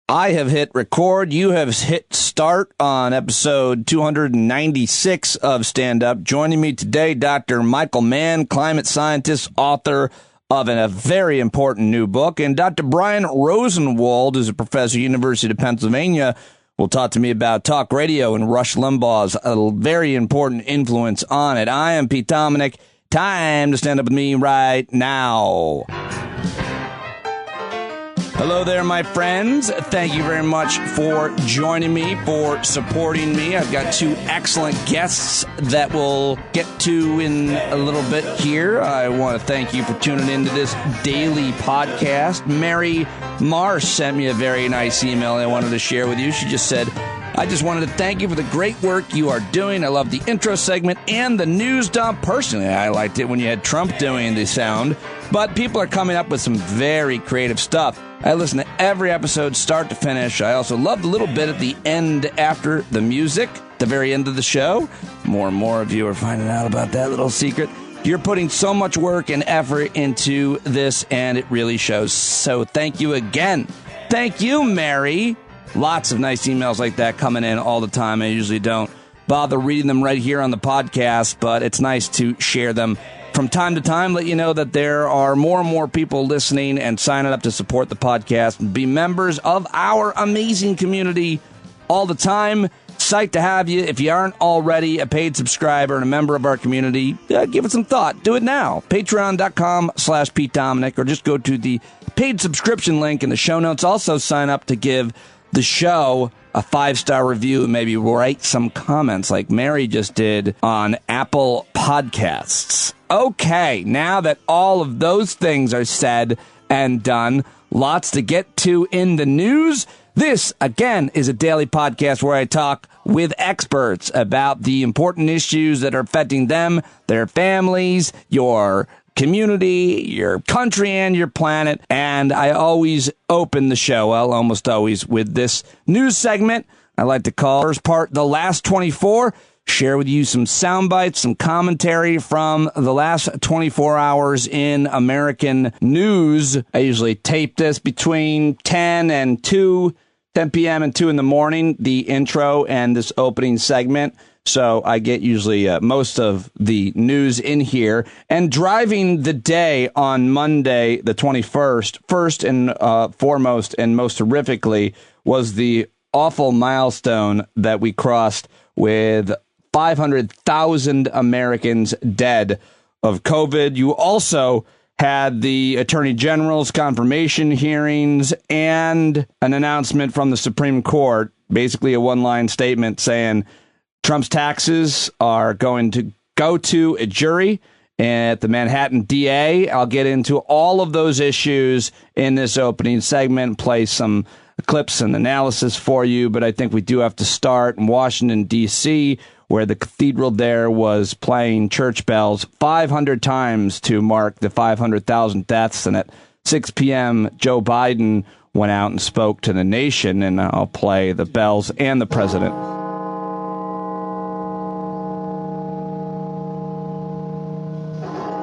I have hit record. You have hit start on episode 296 of Stand Up. Joining me today, Dr. Michael Mann, climate scientist, author of a very important new book, and Dr. Brian Rosenwald, who's a professor at the University of Pennsylvania, will talk to me about talk radio and Rush Limbaugh's a very important influence on it. I am Pete Dominic. Time to stand up with me right now. Hello there, my friends. Thank you very much for joining me, for supporting me. I've got two excellent guests that we'll get to in a little bit here. I want to thank you for tuning into this daily podcast. Mary Marsh sent me a very nice email I wanted to share with you. She just said, I just wanted to thank you for the great work you are doing. I love the intro segment and the news dump. Personally, I liked it when you had Trump doing the sound, but people are coming up with some very creative stuff. I listen to every episode start to finish. I also love the little bit at the end after the music, the very end of the show. More and more of you are finding out about that little secret. You're putting so much work and effort into this, and it really shows. So thank you again. Thank you, Mary. Lots of nice emails like that coming in all the time. I usually don't bother reading them right here on the podcast, but it's nice to share them from time to time. Let you know that there are more and more people listening and signing up to support the podcast and be members of our amazing community all the time. Psyched to have you. If you aren't already a paid subscriber and a member of our community, give it some thought. Do it now. Patreon.com/Pete Dominic, or just go to the paid subscription link in the show notes. Also sign up to give the show a 5-star review and maybe write some comments like Mary just did on Apple Podcasts. Okay, now that all of those things are said and done, lots to get to in the news. This, again, is a daily podcast where I talk with experts about the important issues that are affecting them, their families, your community, your country, and your planet. And I always open the show, well, almost always, with this news segment I like to call first part, The Last 24. Share with you some sound bites, some commentary from the last 24 hours in American news. I usually tape this between 10 p.m. and 2 in the morning, the intro and this opening segment. So I get usually most of the news in here. And driving the day on Monday, the 21st, first and foremost and most horrifically, was the awful milestone that we crossed with 500,000 Americans dead of COVID. You also had the Attorney General's confirmation hearings and an announcement from the Supreme Court, basically a one-line statement saying Trump's taxes are going to go to a jury at the Manhattan DA. I'll get into all of those issues in this opening segment, play some clips and analysis for you, but I think we do have to start in Washington, D.C., where the cathedral there was playing church bells 500 times to mark the 500,000 deaths. And at 6 p.m., Joe Biden went out and spoke to the nation, and I'll play the bells and the president.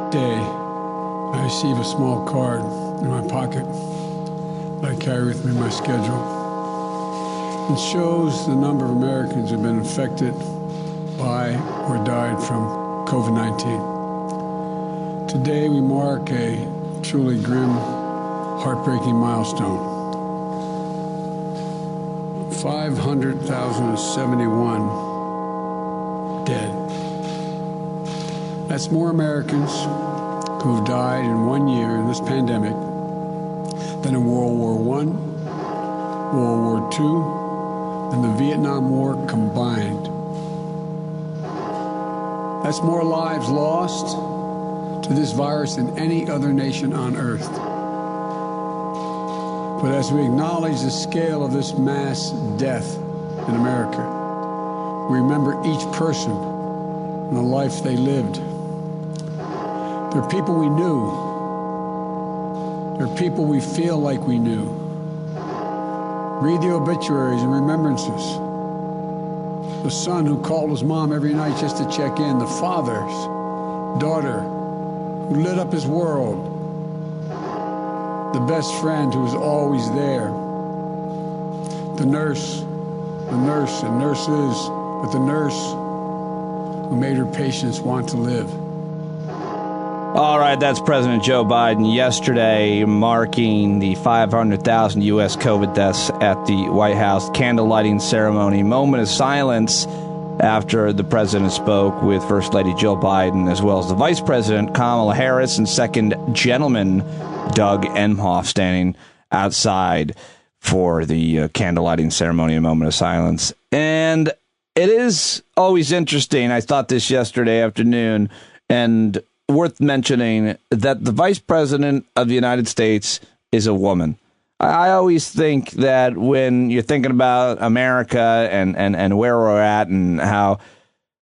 Day, I receive a small card in my pocket that I carry with me in my schedule. It shows the number of Americans who have been infected by or died from COVID-19. Today we mark a truly grim, heartbreaking milestone. 500,071 dead. That's more Americans who have died in 1 year in this pandemic than in World War I, World War II, and the Vietnam War combined. That's more lives lost to this virus than any other nation on earth. But as we acknowledge the scale of this mass death in America, we remember each person and the life they lived. There are people we knew. There are people we feel like we knew. Read the obituaries and remembrances. The son who called his mom every night just to check in. The father's daughter who lit up his world. The best friend who was always there. The nurse and nurses, but the nurse who made her patients want to live. All right, that's President Joe Biden yesterday marking the 500,000 U.S. COVID deaths at the White House candle lighting ceremony. Moment of silence after the president spoke with First Lady Jill Biden, as well as the Vice President Kamala Harris and Second Gentleman Doug Emhoff standing outside for the candle lighting ceremony, a moment of silence. And it is always interesting. I thought this yesterday afternoon, and worth mentioning that the Vice President of the United States is a woman. I always think that when you're thinking about America and where we're at and how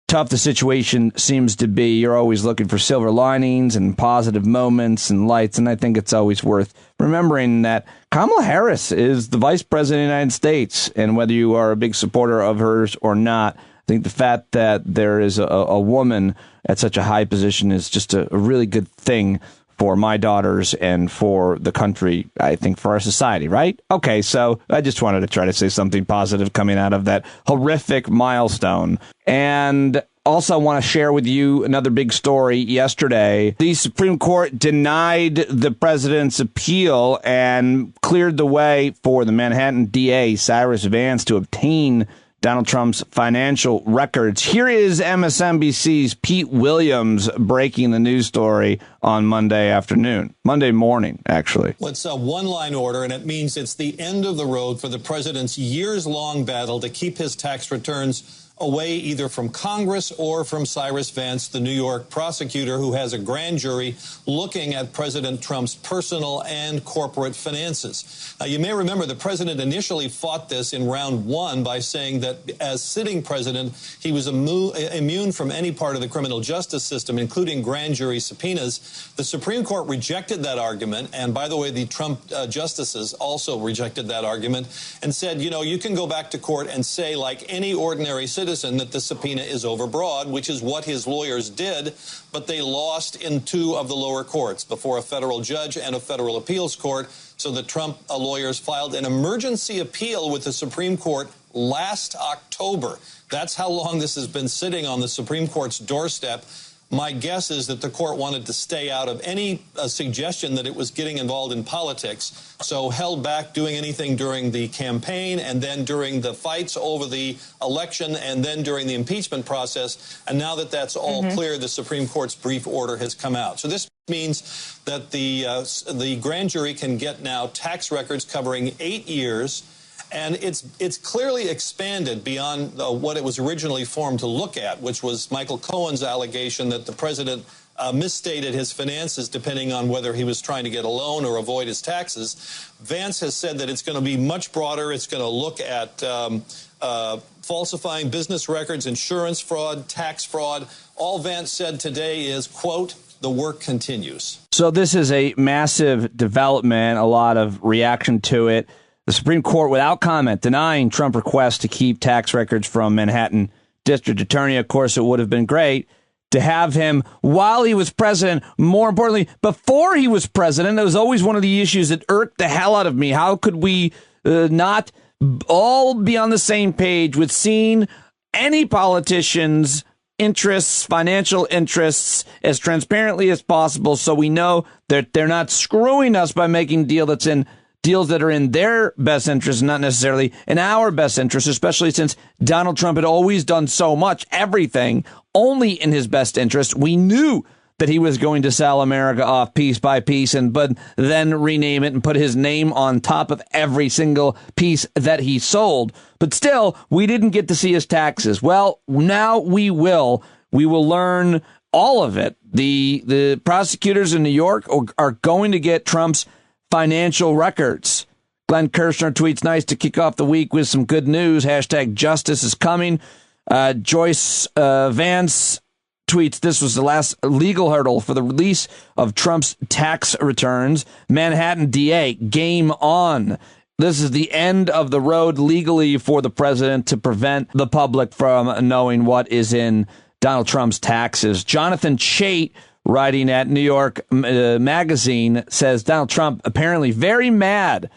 tough the situation seems to be, you're always looking for silver linings and positive moments and lights. And I think it's always worth remembering that Kamala Harris is the Vice President of the United States. And whether you are a big supporter of hers or not, I think the fact that there is a woman at such a high position is just a really good thing for my daughters and for the country, I think, for our society, right? Okay, so I just wanted to try to say something positive coming out of that horrific milestone. And also want to share with you another big story yesterday. The Supreme Court denied the president's appeal and cleared the way for the Manhattan DA, Cyrus Vance, to obtain Donald Trump's financial records. Here is MSNBC's Pete Williams breaking the news story on Monday morning, actually. Well, it's a one-line order, and it means it's the end of the road for the president's years-long battle to keep his tax returns away either from Congress or from Cyrus Vance, the New York prosecutor who has a grand jury looking at President Trump's personal and corporate finances. You may remember the president initially fought this in round one by saying that as sitting president, he was immune from any part of the criminal justice system, including grand jury subpoenas. The Supreme Court rejected that argument. And by the way, the Trump justices also rejected that argument and said, you know, you can go back to court and say, like any ordinary citizen, that the subpoena is overbroad, which is what his lawyers did, but they lost in two of the lower courts, before a federal judge and a federal appeals court. So the Trump lawyers filed an emergency appeal with the Supreme Court last October. That's how long this has been sitting on the Supreme Court's doorstep. My guess is that the court wanted to stay out of any suggestion that it was getting involved in politics, so held back doing anything during the campaign and then during the fights over the election and then during the impeachment process. And now that that's all clear, the Supreme Court's brief order has come out. So this means that the grand jury can get now tax records covering 8 years. And it's clearly expanded beyond what it was originally formed to look at, which was Michael Cohen's allegation that the president misstated his finances depending on whether he was trying to get a loan or avoid his taxes. Vance has said that it's going to be much broader. It's going to look at falsifying business records, insurance fraud, tax fraud. All Vance said today is, quote, the work continues. So this is a massive development, a lot of reaction to it. The Supreme Court, without comment, denying Trump requests to keep tax records from Manhattan District Attorney. Of course, it would have been great to have him while he was president. More importantly, before he was president, that was always one of the issues that irked the hell out of me. How could we not all be on the same page with seeing any politician's interests, financial interests, as transparently as possible, so we know that they're not screwing us by making deals that are in their best interest, not necessarily in our best interest, especially since Donald Trump had always done so much, everything, only in his best interest. We knew that he was going to sell America off piece by piece but then rename it and put his name on top of every single piece that he sold. But still, we didn't get to see his taxes. Well, now we will. We will learn all of it. The prosecutors in New York are going to get Trump's financial records. Glenn Kirshner tweets, nice to kick off the week with some good news. Hashtag justice is coming. Joyce Vance tweets, this was the last legal hurdle for the release of Trump's tax returns. Manhattan DA, game on. This is the end of the road legally for the president to prevent the public from knowing what is in Donald Trump's taxes. Jonathan Chait, writing at New York Magazine, says Donald Trump apparently very mad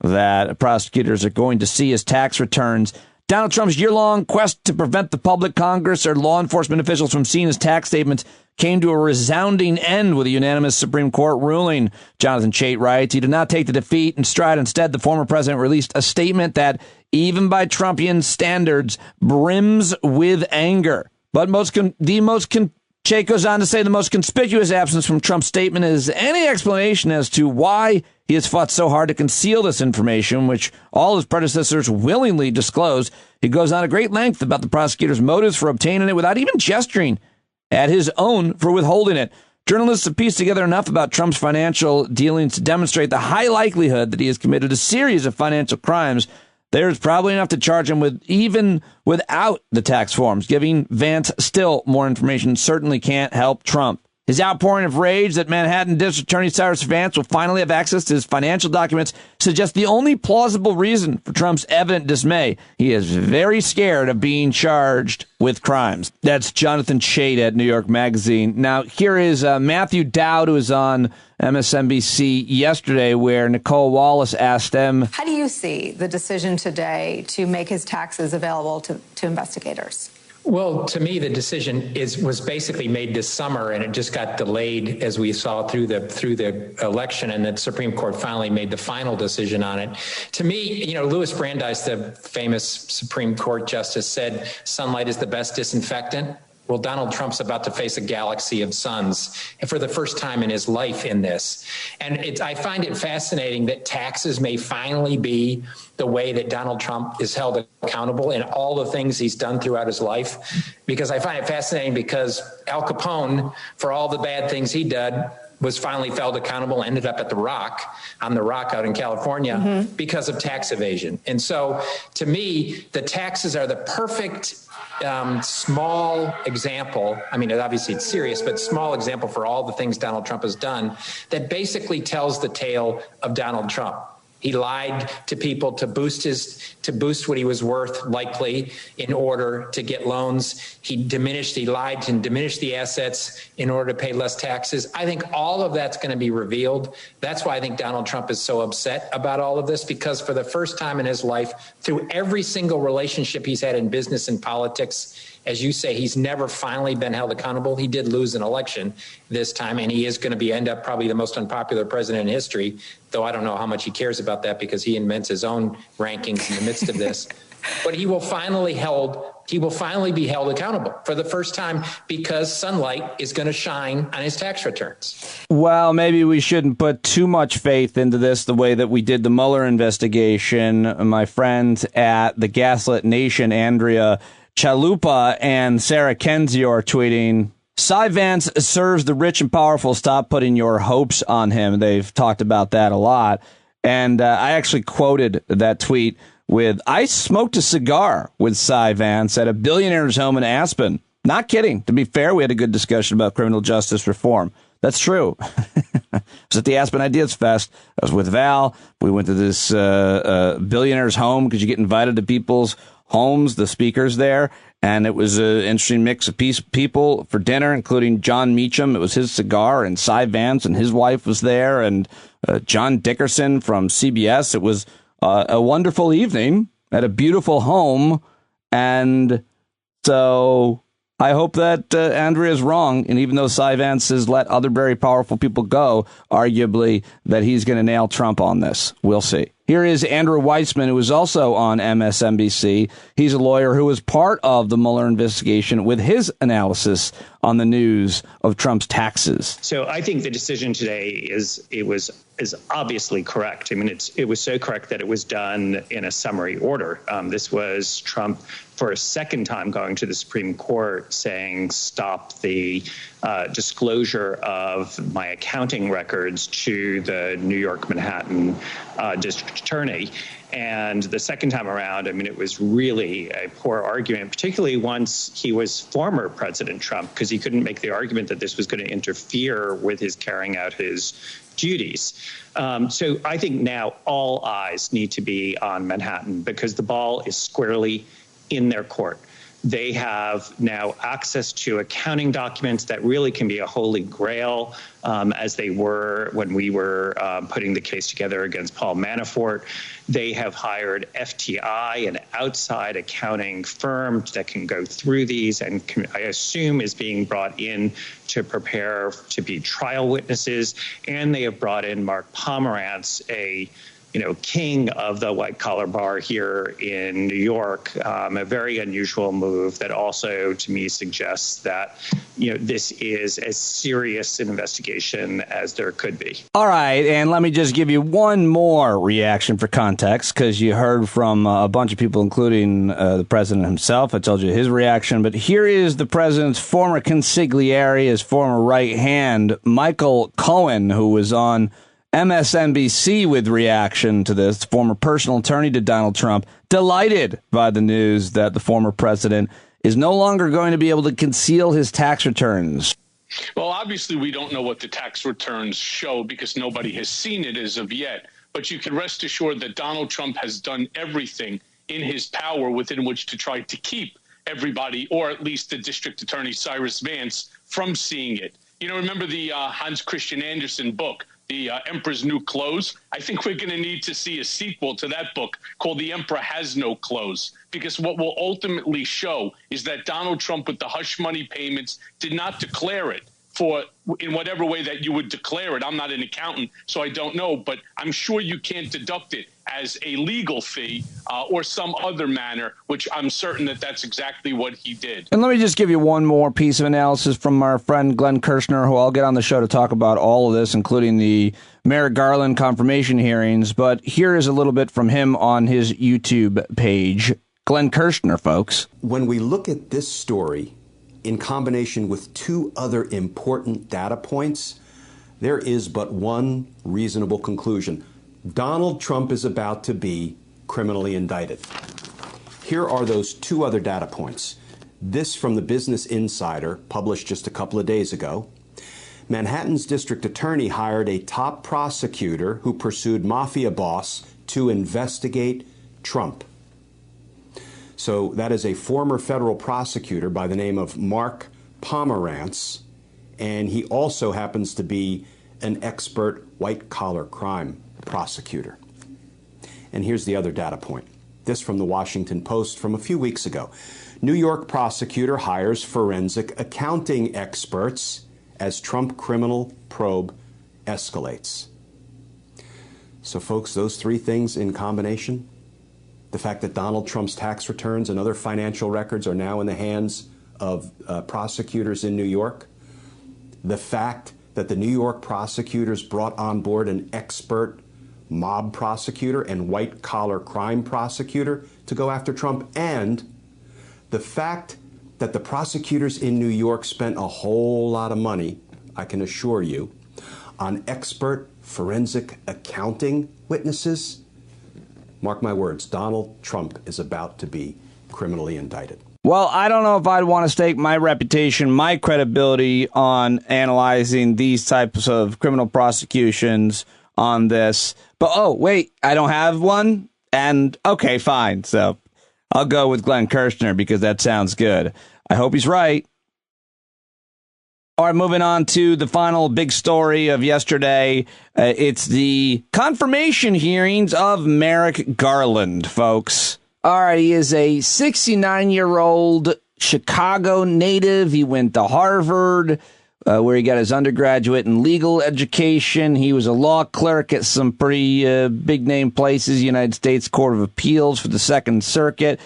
that prosecutors are going to see his tax returns. Donald Trump's year-long quest to prevent the public, Congress, or law enforcement officials from seeing his tax statements came to a resounding end with a unanimous Supreme Court ruling. Jonathan Chait writes, he did not take the defeat in stride. Instead, the former president released a statement that, even by Trumpian standards, brims with anger. But Chait goes on to say the most conspicuous absence from Trump's statement is any explanation as to why he has fought so hard to conceal this information, which all his predecessors willingly disclosed. He goes on at great length about the prosecutor's motives for obtaining it without even gesturing at his own for withholding it. Journalists have pieced together enough about Trump's financial dealings to demonstrate the high likelihood that he has committed a series of financial crimes. There's probably enough to charge him with even without the tax forms. Giving Vance still more information certainly can't help Trump. His outpouring of rage that Manhattan District Attorney Cyrus Vance will finally have access to his financial documents suggests the only plausible reason for Trump's evident dismay. He is very scared of being charged with crimes. That's Jonathan Chait at New York Magazine. Now, here is Matthew Dowd, who was on MSNBC yesterday, where Nicole Wallace asked him, how do you see the decision today to make his taxes available to investigators? Well, to me, the decision was basically made this summer, and it just got delayed, as we saw through the election, and the Supreme Court finally made the final decision on it. To me, Louis Brandeis, the famous Supreme Court justice, said sunlight is the best disinfectant. Well, Donald Trump's about to face a galaxy of suns, and for the first time in his life in this. And I find it fascinating that taxes may finally be the way that Donald Trump is held accountable in all the things he's done throughout his life, because I find it fascinating because Al Capone, for all the bad things he did, was finally held accountable, ended up at on the rock out in California because of tax evasion. And so to me, the taxes are the perfect small example. I mean, obviously it's serious, but small example for all the things Donald Trump has done that basically tells the tale of Donald Trump. He lied to people to boost what he was worth, likely, in order to get loans. He lied and diminished the assets in order to pay less taxes. I think all of that's going to be revealed. That's why I think Donald Trump is so upset about all of this, because for the first time in his life, through every single relationship he's had in business and politics, as you say, he's never finally been held accountable. He did lose an election this time, and he is going to end up probably the most unpopular president in history, though I don't know how much he cares about that because he invents his own rankings in the midst of this. But he will finally be held accountable for the first time, because sunlight is going to shine on his tax returns. Well, maybe we shouldn't put too much faith into this the way that we did the Mueller investigation. My friends at the Gaslit Nation, Andrea Chalupa and Sarah Kendzior, are tweeting, Cy Vance serves the rich and powerful. Stop putting your hopes on him. They've talked about that a lot. And I actually quoted that tweet with, I smoked a cigar with Cy Vance at a billionaire's home in Aspen. Not kidding. To be fair, we had a good discussion about criminal justice reform. That's true. I was at the Aspen Ideas Fest. I was with Val. We went to this billionaire's home because you get invited to people's homes, the speakers there, and it was an interesting mix of people for dinner, including John Meacham. It was his cigar, and Cy Vance and his wife was there, and John Dickerson from CBS. It was a wonderful evening at a beautiful home, and so I hope that Andrea is wrong, and even though Cy Vance has let other very powerful people go, arguably that he's going to nail Trump on this. We'll see. Here is Andrew Weissman, who is also on MSNBC. He's a lawyer who was part of the Mueller investigation with his analysis on the news of Trump's taxes. So I think the decision today is obviously correct. I mean, it was so correct that it was done in a summary order. This was Trump for a second time going to the Supreme Court saying, stop the disclosure of my accounting records to the New York Manhattan district attorney. And the second time around, I mean, it was really a poor argument, particularly once he was former President Trump, because he couldn't make the argument that this was going to interfere with his carrying out his duties. So I think now all eyes need to be on Manhattan, because the ball is squarely in their court. They have now access to accounting documents that really can be a holy grail, as they were when we were putting the case together against Paul Manafort. They have hired FTI, an outside accounting firm that can go through these and I assume is being brought in to prepare to be trial witnesses. And they have brought in Mark Pomerantz, a king of the white collar bar here in New York, a very unusual move that also to me suggests that, this is as serious an investigation as there could be. All right. And let me just give you one more reaction for context, because you heard from a bunch of people, including the president himself. I told you his reaction. But here is the president's former consigliere, his former right hand, Michael Cohen, who was on MSNBC with reaction to this, former personal attorney to Donald Trump, delighted by the news that the former president is no longer going to be able to conceal his tax returns. Well, obviously, we don't know what the tax returns show because nobody has seen it as of yet. But you can rest assured that Donald Trump has done everything in his power within which to try to keep everybody, or at least the district attorney Cyrus Vance, from seeing it. Remember the Hans Christian Andersen book, The Emperor's New Clothes? I think we're going to need to see a sequel to that book called The Emperor Has No Clothes, because what will ultimately show is that Donald Trump, with the hush money payments, did not declare it in whatever way that you would declare it. I'm not an accountant, so I don't know, but I'm sure you can't deduct it as a legal fee or some other manner, which I'm certain that that's exactly what he did. And let me just give you one more piece of analysis from our friend Glenn Kirshner, who I'll get on the show to talk about all of this, including the Merrick Garland confirmation hearings. But here is a little bit from him on his YouTube page. Glenn Kirshner, folks. When we look at this story in combination with two other important data points, there is but one reasonable conclusion. Donald Trump is about to be criminally indicted. Here are those two other data points. This from the Business Insider, published just a couple of days ago. Manhattan's district attorney hired a top prosecutor who pursued mafia boss to investigate Trump. So that is a former federal prosecutor by the name of Mark Pomerantz, and he also happens to be an expert white-collar crime prosecutor. And here's the other data point. This from the Washington Post from a few weeks ago. New York prosecutor hires forensic accounting experts as Trump criminal probe escalates. So, folks, those three things in combination, the fact that Donald Trump's tax returns and other financial records are now in the hands of prosecutors in New York, the fact that the New York prosecutors brought on board an expert mob prosecutor and white-collar crime prosecutor to go after Trump, and the fact that the prosecutors in New York spent a whole lot of money, I can assure you, on expert forensic accounting witnesses. Mark my words, Donald Trump is about to be criminally indicted. Well, I don't know if I'd want to stake my reputation, my credibility on analyzing these types of criminal prosecutions on this. But, oh, wait, I don't have one? And, okay, fine. So I'll go with Glenn Kirshner because that sounds good. I hope he's right. All right, moving on to the final big story of yesterday. It's the confirmation hearings of Merrick Garland, folks. All right, he is a 69-year-old Chicago native. He went to Harvard, where he got his undergraduate in legal education. He was a law clerk at some pretty big-name places, United States Court of Appeals for the Second Circuit.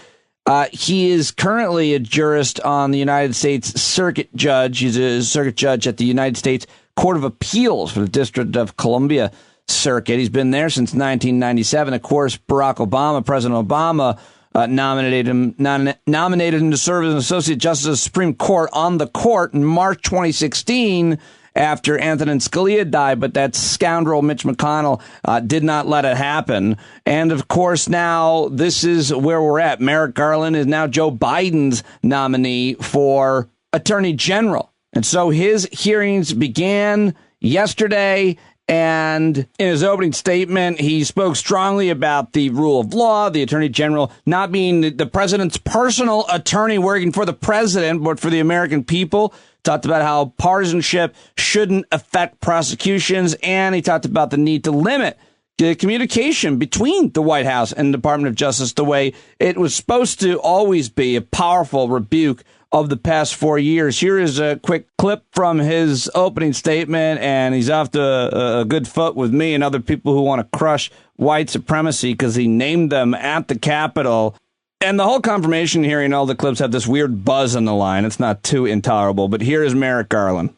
He is currently a jurist on the United States Circuit Judge. He's a circuit judge at the United States Court of Appeals for the District of Columbia Circuit. He's been there since 1997. Of course, President Obama, nominated him to serve as an associate justice of the Supreme Court on the court in March 2016 after Antonin Scalia died, but that scoundrel Mitch McConnell did not let it happen. And of course, now this is where we're at. Merrick Garland is now Joe Biden's nominee for Attorney General. And so his hearings began yesterday, And in his opening statement, he spoke strongly about the rule of law, the attorney general not being the president's personal attorney working for the president, but for the American people. Talked about how partisanship shouldn't affect prosecutions, and he talked about the need to limit the communication between the White House and the Department of Justice the way it was supposed to always be, a powerful rebuke of the past 4 years. Here is a quick clip from his opening statement, and he's off to a good foot with me and other people who want to crush white supremacy because he named them at the Capitol. And the whole confirmation hearing, all the clips have this weird buzz on the line. It's not too intolerable, but here is Merrick Garland.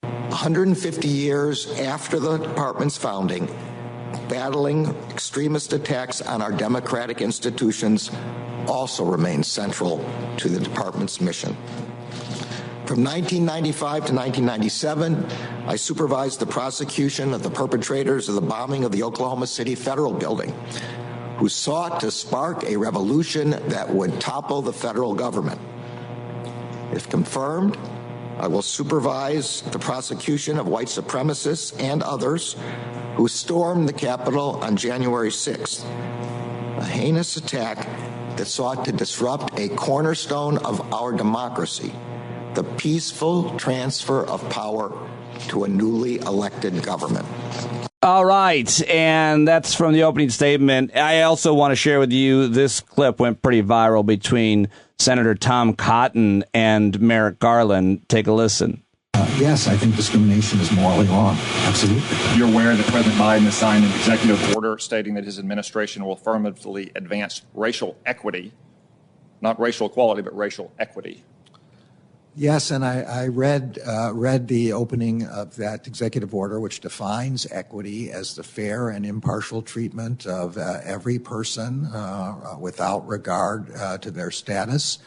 150 years after the department's founding, battling extremist attacks on our democratic institutions also remains central to the department's mission. From 1995 to 1997, I supervised the prosecution of the perpetrators of the bombing of the Oklahoma City Federal Building, who sought to spark a revolution that would topple the federal government. If confirmed, I will supervise the prosecution of white supremacists and others who stormed the Capitol on January 6th, a heinous attack that sought to disrupt a cornerstone of our democracy, the peaceful transfer of power to a newly elected government. All right, and that's from the opening statement. I also want to share with you, this clip went pretty viral between Senator Tom Cotton and Merrick Garland. Take a listen. Yes, I think discrimination is morally wrong. Absolutely. You're aware that President Biden has signed an executive order stating that his administration will affirmatively advance racial equity, not racial equality, but racial equity. Yes, and I read the opening of that executive order, which defines equity as the fair and impartial treatment of every person without regard to their status,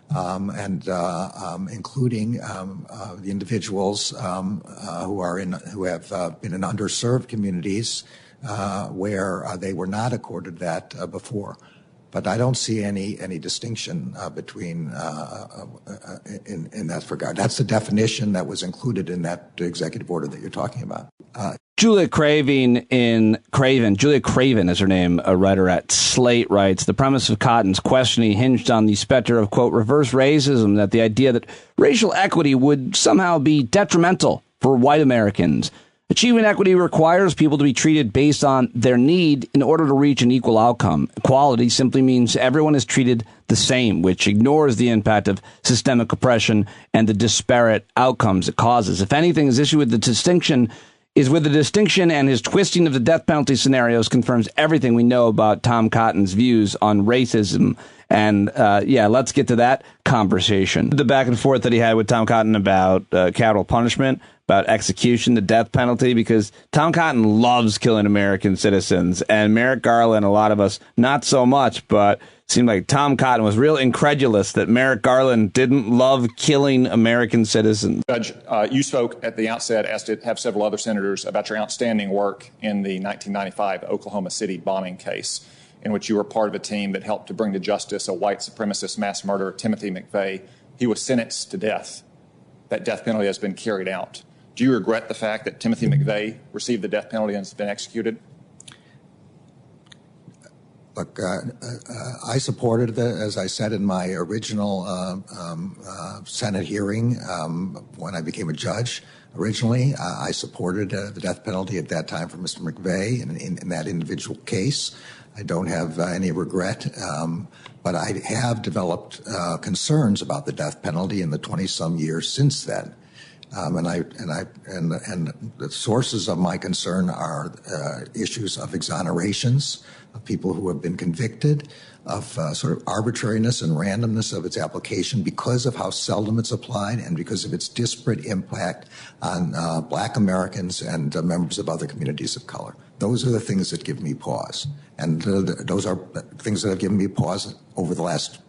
and including the individuals who have been in underserved communities where they were not accorded that before. But I don't see any distinction between in that regard. That's the definition that was included in that executive order that you're talking about. Julia Craven is her name, a writer at Slate, writes, the premise of Cotton's questioning hinged on the specter of, quote, reverse racism, that the idea that racial equity would somehow be detrimental for white Americans. Achieving equity requires people to be treated based on their need in order to reach an equal outcome. Equality simply means everyone is treated the same, which ignores the impact of systemic oppression and the disparate outcomes it causes. If anything, his issue with the distinction and his twisting of the death penalty scenarios confirms everything we know about Tom Cotton's views on racism. And let's get to that conversation. The back and forth that he had with Tom Cotton about capital punishment, about execution, the death penalty, because Tom Cotton loves killing American citizens, and Merrick Garland, a lot of us, not so much, but it seemed like Tom Cotton was real incredulous that Merrick Garland didn't love killing American citizens. Judge, you spoke at the outset, as did have several other senators, about your outstanding work in the 1995 Oklahoma City bombing case, in which you were part of a team that helped to bring to justice a white supremacist mass murderer, Timothy McVeigh. He was sentenced to death. That death penalty has been carried out. Do you regret the fact that Timothy McVeigh received the death penalty and has been executed? Look, I supported it, as I said in my original Senate hearing when I became a judge. Originally, I supported the death penalty at that time for Mr. McVeigh in that individual case. I don't have any regret, but I have developed concerns about the death penalty in the 20-some years since then. And the sources of my concern are issues of exonerations of people who have been convicted, of sort of arbitrariness and randomness of its application because of how seldom it's applied and because of its disparate impact on Black Americans and members of other communities of color. Those are the things that give me pause. And those are things that have given me pause over the last,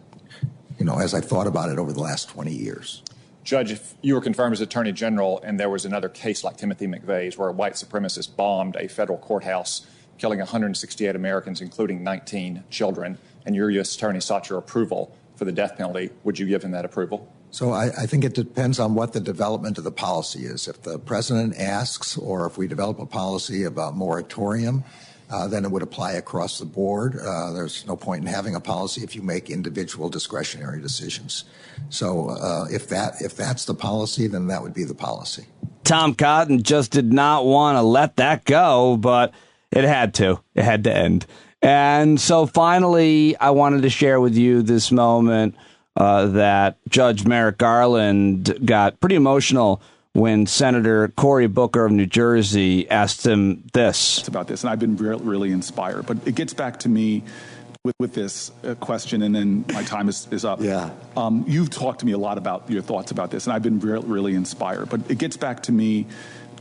as I thought about it over the last 20 years. Judge, if you were confirmed as Attorney General and there was another case like Timothy McVeigh's where a white supremacist bombed a federal courthouse, killing 168 Americans, including 19 children, and your U.S. Attorney sought your approval for the death penalty, would you give him that approval? So I think it depends on what the development of the policy is. If the president asks, or if we develop a policy about moratorium, then it would apply across the board. There's no point in having a policy if you make individual discretionary decisions. So if that's the policy, then that would be the policy. Tom Cotton just did not want to let that go, but it had to. It had to end. And so finally, I wanted to share with you this moment that Judge Merrick Garland got pretty emotional when Senator Cory Booker of New Jersey asked him this. It's about this, and I've been really inspired. But it gets back to me with this question, and then my time is up. Yeah. You've talked to me a lot about your thoughts about this, and I've been really inspired. But it gets back to me,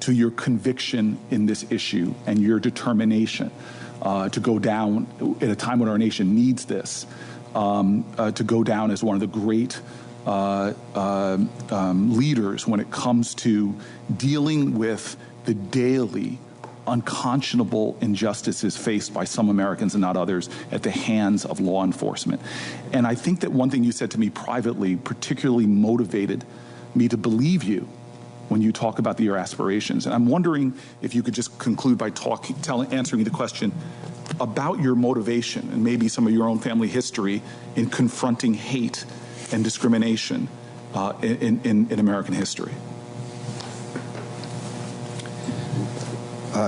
to your conviction in this issue and your determination to go down at a time when our nation needs this, to go down as one of the great leaders when it comes to dealing with the daily unconscionable injustices faced by some Americans and not others at the hands of law enforcement. And I think that one thing you said to me privately particularly motivated me to believe you when you talk about your aspirations. And I'm wondering if you could just conclude by answering the question about your motivation and maybe some of your own family history in confronting hate and discrimination in American history.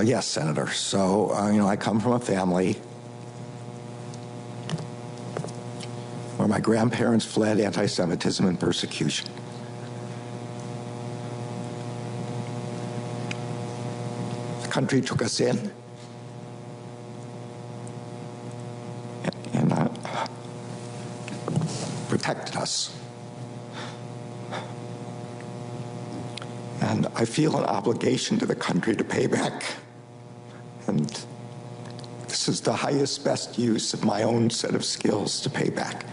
Yes, Senator. So, I come from a family where my grandparents fled anti-Semitism and persecution. The country took us in and protected us. And I feel an obligation to the country to pay back. And this is the highest, best use of my own set of skills to pay back.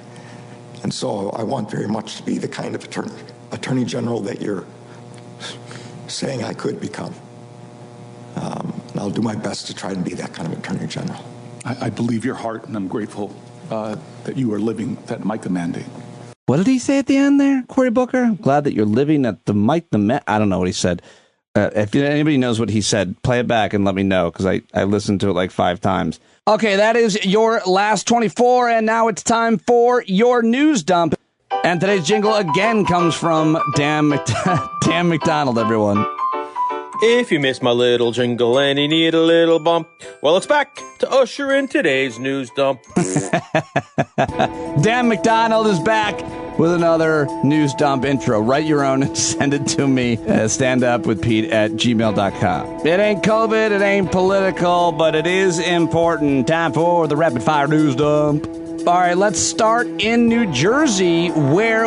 And so I want very much to be the kind of attorney general that you're saying I could become. And I'll do my best to try and be that kind of attorney general. I believe your heart, and I'm grateful that you are living that Micah mandate. What did he say at the end there, Cory Booker? I'm glad that you're living at the I don't know what he said. If anybody knows what he said, play it back and let me know, because I listened to it like 5 times. Okay, that is your last 24, and now it's time for your news dump. And today's jingle again comes from Dan McDonald, everyone. If you missed my little jingle and you need a little bump, well, it's back to usher in today's news dump. Dan McDonald is back with another news dump intro. Write your own and send it to me. standupwithpete@gmail.com. It ain't COVID, it ain't political, but it is important. Time for the rapid fire news dump. All right, let's start in New Jersey, where,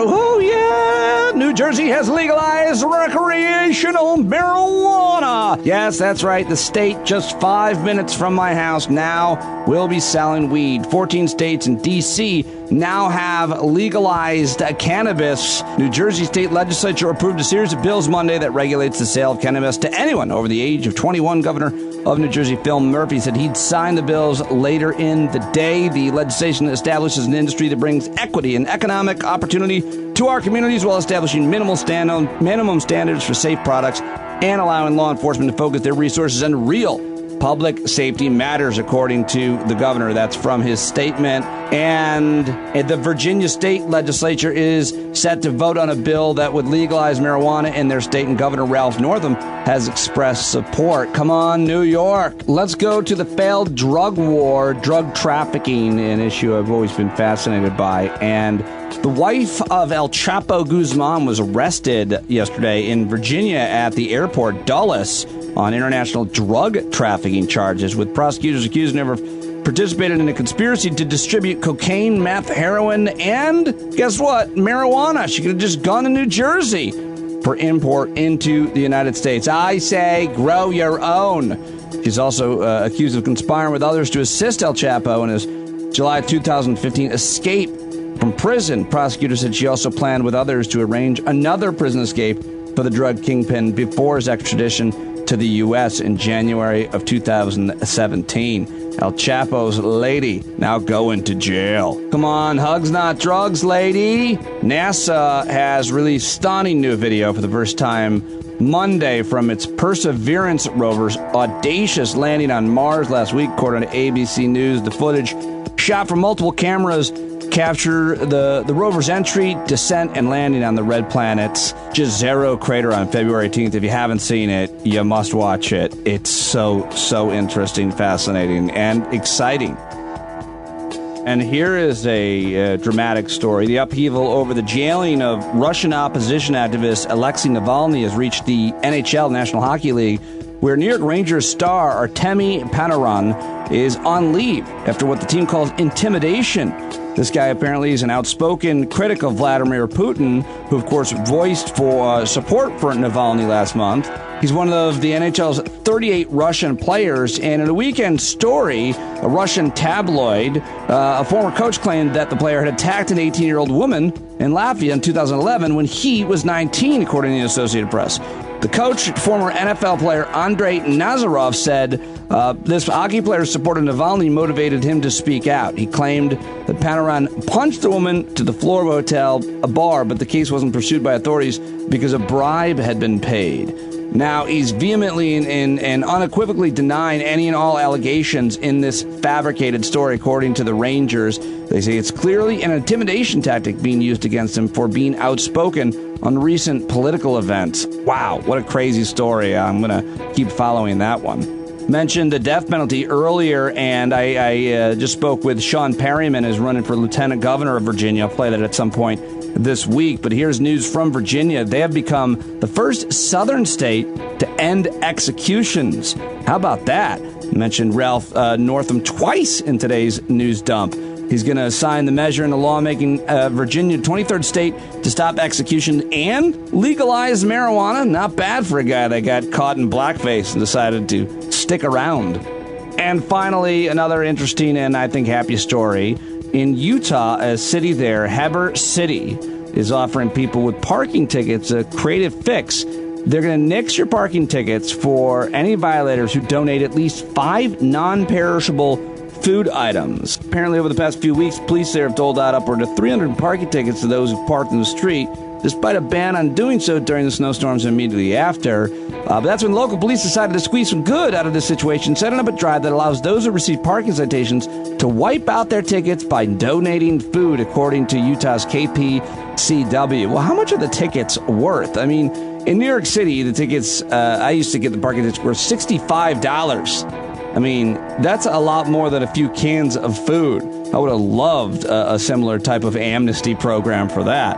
New Jersey has legalized recreational marijuana. Yes, that's right. The state just 5 minutes from my house now will be selling weed. 14 states and D.C. now have legalized cannabis. New Jersey state legislature approved a series of bills Monday that regulates the sale of cannabis to anyone over the age of 21. Governor of New Jersey, Phil Murphy, said he'd sign the bills later in the day. The legislation establishes an industry that brings equity and economic opportunity to our communities while establishing minimum standards for safe products and allowing law enforcement to focus their resources on real public safety matters, according to the governor. That's from his statement. And the Virginia state legislature is set to vote on a bill that would legalize marijuana in their state, and Governor Ralph Northam has expressed support. Come on, New York. Let's go to the failed drug war, drug trafficking, an issue I've always been fascinated by. And the wife of El Chapo Guzman was arrested yesterday in Virginia at the airport Dulles on international drug trafficking charges, with prosecutors accusing her of participated in a conspiracy to distribute cocaine, meth, heroin, and guess what? Marijuana. She could have just gone to New Jersey for import into the United States. I say grow your own. She's also accused of conspiring with others to assist El Chapo in his July 2015 escape from prison. Prosecutors said she also planned with others to arrange another prison escape for the drug kingpin before his extradition to to the U.S. in January of 2017. El Chapo's lady now going to jail. Come on, hugs not drugs, lady. NASA has released stunning new video for the first time Monday from its Perseverance rover's audacious landing on Mars last week, according to ABC News. The footage, shot from multiple cameras, capture the rover's entry, descent, and landing on the red planet's Jezero crater on February 18th. If you haven't seen it, you must watch it. It's so interesting, fascinating, and exciting. And here is a dramatic story. The upheaval over the jailing of Russian opposition activist Alexei Navalny has reached the NHL, National Hockey League, where New York Rangers star Artemi Panarin is on leave after what the team calls intimidation. This guy apparently is an outspoken critic of Vladimir Putin, who, of course, voiced for support for Navalny last month. He's one of the NHL's 38 Russian players, and in a weekend story, a Russian tabloid, a former coach claimed that the player had attacked an 18-year-old woman in Latvia in 2011 when he was 19, according to the Associated Press. The coach, former NFL player Andrei Nazarov, said this hockey player's support of Navalny motivated him to speak out. He claimed that Panarin punched the woman to the floor of a bar, but the case wasn't pursued by authorities because a bribe had been paid. Now, he's vehemently and unequivocally denying any and all allegations in this fabricated story, according to the Rangers. They say it's clearly an intimidation tactic being used against him for being outspoken on recent political events. Wow, what a crazy story. I'm going to keep following that one. Mentioned the death penalty earlier, and I just spoke with Sean Perryman, who's running for lieutenant governor of Virginia. I'll play that at some point this week. But here's news from Virginia. They have become the first southern state to end executions. How about that? Mentioned Ralph Northam twice in today's news dump. He's going to sign the measure into law, making Virginia 23rd state to stop execution and legalize marijuana. Not bad for a guy that got caught in blackface and decided to stick around. And finally, another interesting and I think happy story. In Utah, a city there, Heber City, is offering people with parking tickets a creative fix. They're going to nix your parking tickets for any violators who donate at least 5 non-perishable food items. Apparently, over the past few weeks, police there have doled out upward of 300 parking tickets to those who parked in the street, despite a ban on doing so during the snowstorms immediately after. But that's when local police decided to squeeze some good out of this situation, setting up a drive that allows those who receive parking citations to wipe out their tickets by donating food, according to Utah's KPCW. Well, how much are the tickets worth? I mean, in New York City, the tickets, I used to get the parking tickets, were $65. I mean, that's a lot more than a few cans of food. I would have loved a similar type of amnesty program for that.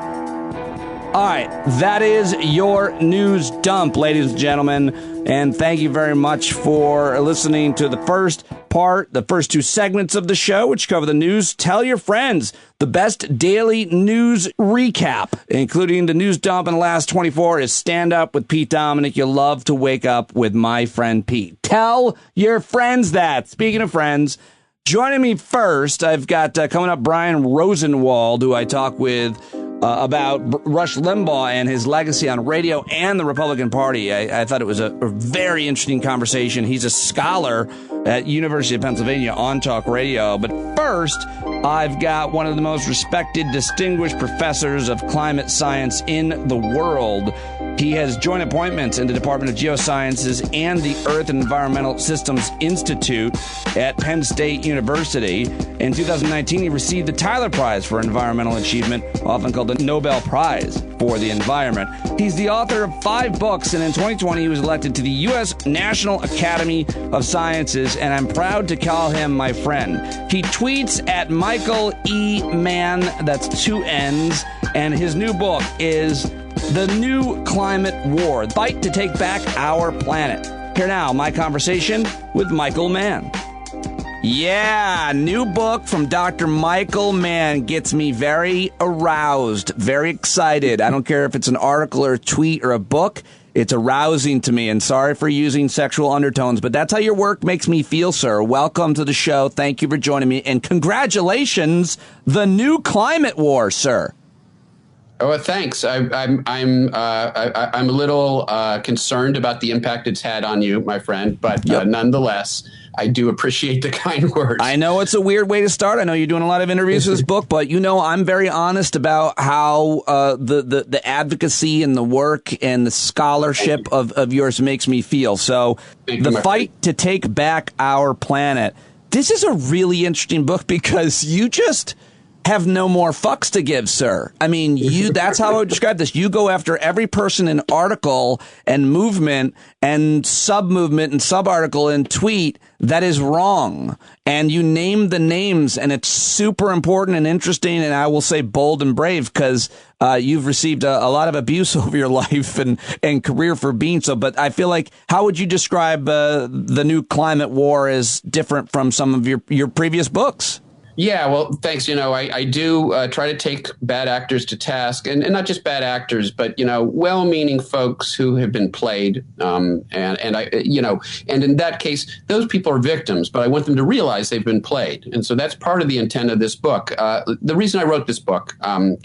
All right, that is your news dump, ladies and gentlemen. And thank you very much for listening to the first part, the first 2 segments of the show, which cover the news. Tell your friends the best daily news recap, including the news dump in the last 24, is Stand Up with Pete Dominic. You'll love to wake up with my friend Pete. Tell your friends that. Speaking of friends, joining me first, I've got coming up Brian Rosenwald, who I talk with about Rush Limbaugh and his legacy on radio and the Republican Party. I thought it was a very interesting conversation. He's a scholar at University of Pennsylvania on talk radio. But first, I've got one of the most respected, distinguished professors of climate science in the world. He has joint appointments in the Department of Geosciences and the Earth and Environmental Systems Institute at Penn State University. In 2019, he received the Tyler Prize for Environmental Achievement, often called the Nobel Prize for the Environment. He's the author of 5 books, and in 2020, he was elected to the U.S. National Academy of Sciences, and I'm proud to call him my friend. He tweets at Michael E. Mann, that's 2 N's, and his new book is The New Climate War, the Fight to Take Back Our Planet. Here now, my conversation with Michael Mann. Yeah, new book from Dr. Michael Mann gets me very aroused, very excited. I don't care if it's an article or a tweet or a book. It's arousing to me, and sorry for using sexual undertones, but that's how your work makes me feel, sir. Welcome to the show. Thank you for joining me, and congratulations, The New Climate War, sir. Oh, thanks. I'm a little concerned about the impact it's had on you, my friend, but nonetheless, I do appreciate the kind words. I know it's a weird way to start. I know you're doing a lot of interviews for this book, but I'm very honest about how the advocacy and the work and the scholarship of yours makes me feel. So the fight to take back our planet. This is a really interesting book because you just have no more fucks to give, sir. I mean, that's how I would describe this. You go after every person in article and movement and sub-movement and sub-article and tweet that is wrong. And you name the names, and it's super important and interesting, and I will say bold and brave, because you've received a lot of abuse over your life and career for being so. But I feel like, how would you describe the new climate war as different from some of your previous books? Yeah, well, thanks. I do try to take bad actors to task, and not just bad actors, but, well-meaning folks who have been played. And in that case, those people are victims, but I want them to realize they've been played. And so that's part of the intent of this book. The reason I wrote this book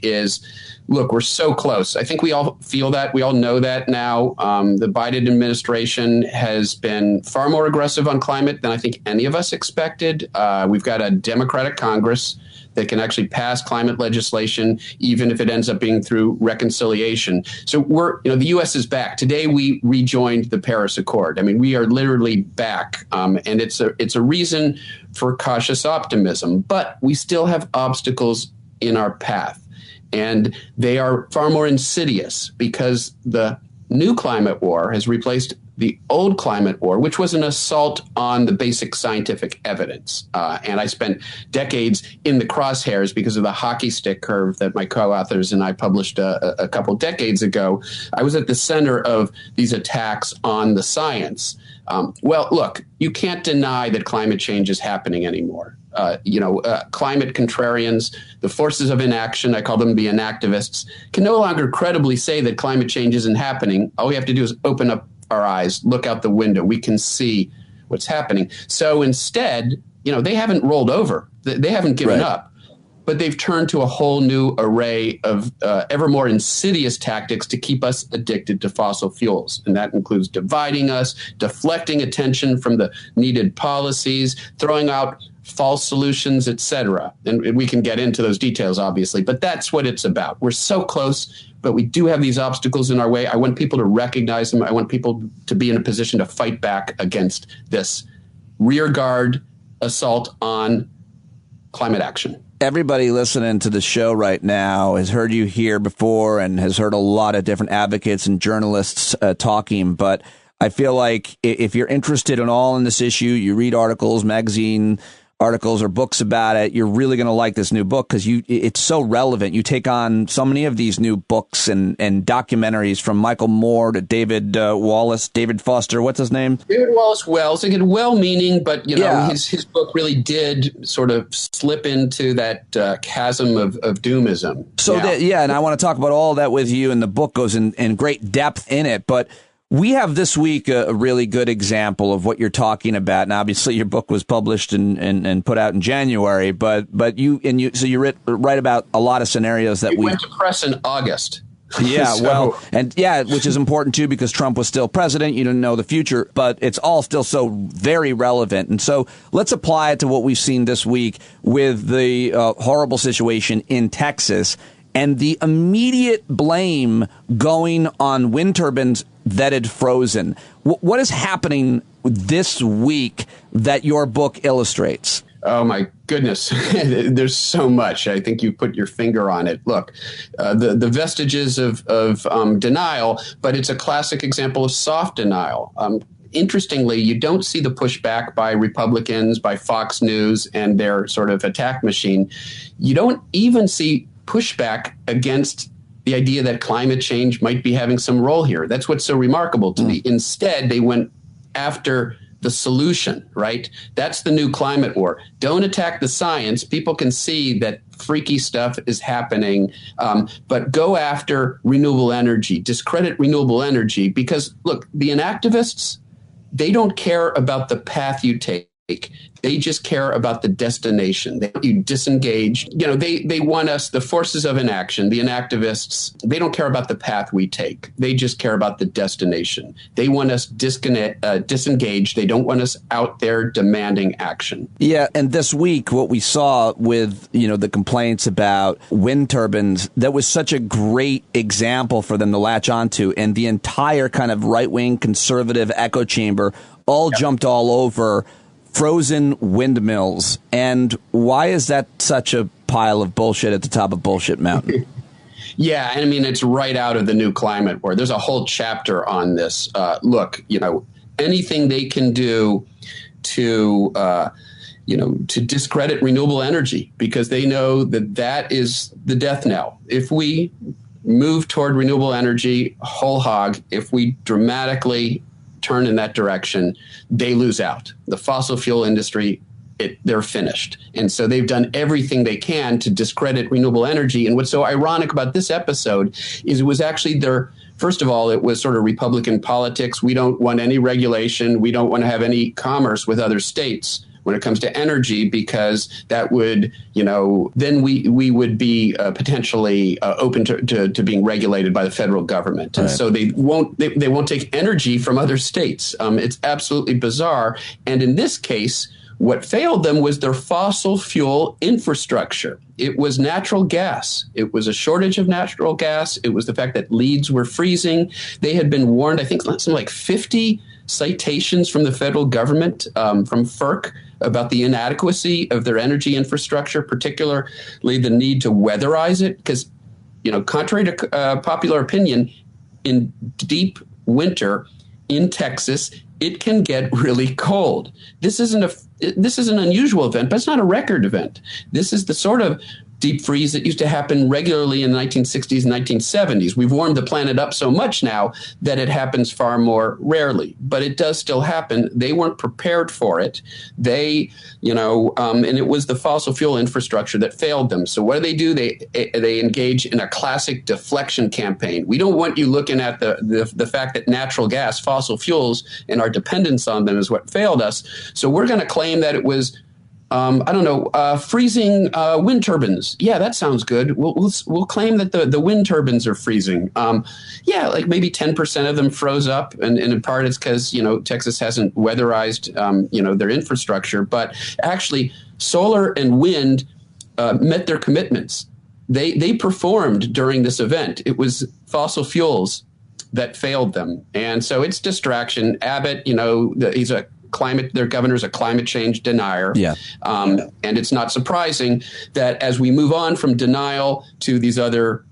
is, look, we're so close. I think we all feel that. We all know that now. The Biden administration has been far more aggressive on climate than I think any of us expected. We've got a Democratic Congress that can actually pass climate legislation, even if it ends up being through reconciliation. So the U.S. is back. Today, we rejoined the Paris Accord. I mean, we are literally back. And it's a reason for cautious optimism. But we still have obstacles in our path. And they are far more insidious because the new climate war has replaced the old climate war, which was an assault on the basic scientific evidence. And I spent decades in the crosshairs because of the hockey stick curve that my co-authors and I published a couple decades ago. I was at the center of these attacks on the science. Well, look, you can't deny that climate change is happening anymore. Climate contrarians, the forces of inaction, I call them the inactivists, can no longer credibly say that climate change isn't happening. All we have to do is open up our eyes, look out the window. We can see what's happening. So instead, they haven't rolled over. They haven't given up, but they've turned to a whole new array of ever more insidious tactics to keep us addicted to fossil fuels. And that includes dividing us, deflecting attention from the needed policies, throwing out false solutions, et cetera. And we can get into those details, obviously, but that's what it's about. We're so close, but we do have these obstacles in our way. I want people to recognize them. I want people to be in a position to fight back against this rearguard assault on climate action. Everybody listening to the show right now has heard you here before and has heard a lot of different advocates and journalists talking, but I feel like if you're interested in all in this issue, you read articles, magazine articles or books about it, you're really going to like this new book because it's so relevant. You take on so many of these new books and documentaries, from Michael Moore to David Wallace, David Foster, what's his name? David Wallace Wells. Again, well-meaning, but his book really did sort of slip into that chasm of doomism. So and I want to talk about all that with you, and the book goes in great depth in it, but we have this week a really good example of what you're talking about. And obviously your book was published and put out in January, but you write about a lot of scenarios that we went to press in August. Yeah, which is important too, because Trump was still president. You didn't know the future, but it's all still so very relevant. And so let's apply it to what we've seen this week with the horrible situation in Texas and the immediate blame going on wind turbines that had frozen. What is happening this week that your book illustrates? Oh, my goodness. There's so much. I think you put your finger on it. Look, the vestiges of denial, but it's a classic example of soft denial. Interestingly, you don't see the pushback by Republicans, by Fox News and their sort of attack machine. You don't even see pushback against the idea that climate change might be having some role here. That's what's so remarkable to me. Instead, they went after the solution, right? That's the new climate war. Don't attack the science. People can see that freaky stuff is happening, but go after renewable energy, discredit renewable energy, because look, the inactivists, they don't care about the path you take. They just care about the destination. They want you disengaged. You know, they want us, the forces of inaction, the inactivists, they don't care about the path we take. They just care about the destination. They want us disengaged. They don't want us out there demanding action. Yeah, and this week, what we saw with, the complaints about wind turbines, that was such a great example for them to latch onto, and the entire kind of right-wing conservative echo chamber all jumped all over frozen windmills. And why is that such a pile of bullshit at the top of Bullshit Mountain? Yeah, I mean, it's right out of the New Climate War. There's a whole chapter on this. Look, anything they can do to discredit renewable energy, because they know that is the death knell. If we move toward renewable energy whole hog, if we dramatically turn in that direction, they lose out. The fossil fuel industry, they're finished. And so they've done everything they can to discredit renewable energy. And what's so ironic about this episode is it was actually first of all, it was sort of Republican politics. We don't want any regulation. We don't want to have any commerce with other states when it comes to energy, because that would, then we would be potentially open to being regulated by the federal government. And so they won't take energy from other states. It's absolutely bizarre. And in this case, what failed them was their fossil fuel infrastructure. It was natural gas. It was a shortage of natural gas. It was the fact that leads were freezing. They had been warned, I think, something like 50 citations from the federal government, from FERC, about the inadequacy of their energy infrastructure, particularly the need to weatherize it. Because, contrary to popular opinion, in deep winter in Texas, it can get really cold. This is an unusual event, but it's not a record event. This is the sort of deep freeze that used to happen regularly in the 1960s and 1970s. We've warmed the planet up so much now that it happens far more rarely, but it does still happen. They weren't prepared for it. And it was the fossil fuel infrastructure that failed them. So what do? They engage in a classic deflection campaign. We don't want you looking at the fact that natural gas, fossil fuels, and our dependence on them is what failed us. So we're going to claim that it was freezing wind turbines. Yeah, that sounds good. We'll claim that the wind turbines are freezing. Like maybe 10% of them froze up, and in part it's because Texas hasn't weatherized their infrastructure. But actually, solar and wind met their commitments. They performed during this event. It was fossil fuels that failed them, and so it's distraction. Abbott, their governor's a climate change denier. Yeah. And it's not surprising that as we move on from denial to these other,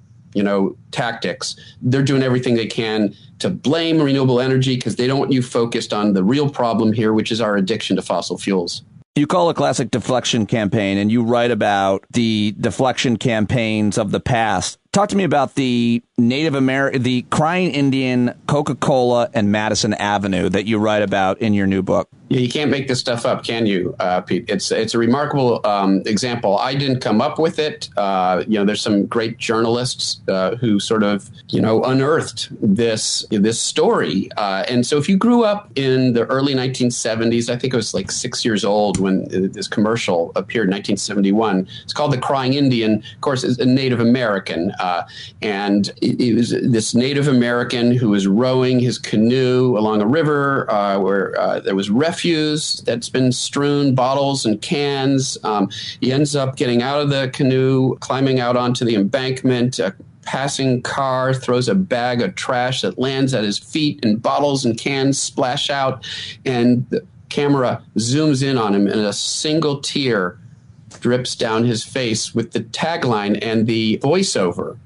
tactics, they're doing everything they can to blame renewable energy because they don't want you focused on the real problem here, which is our addiction to fossil fuels. You call it a classic deflection campaign, and you write about the deflection campaigns of the past. Talk to me about the the Crying Indian, Coca-Cola, and Madison Avenue that you write about in your new book. Yeah, you can't make this stuff up, can you, Pete? It's a remarkable example. I didn't come up with it. There's some great journalists who sort of, unearthed this story. And so if you grew up in the early 1970s, I think I was like 6 years old when this commercial appeared in 1971. It's called The Crying Indian. Of course, it's a Native American. And it was this Native American who was rowing his canoe along a river where there was refuse that's been strewn, bottles and cans. He ends up getting out of the canoe, climbing out onto the embankment. A passing car throws a bag of trash that lands at his feet, and bottles and cans splash out. And the camera zooms in on him, and a single tear drips down his face with the tagline and the voiceover,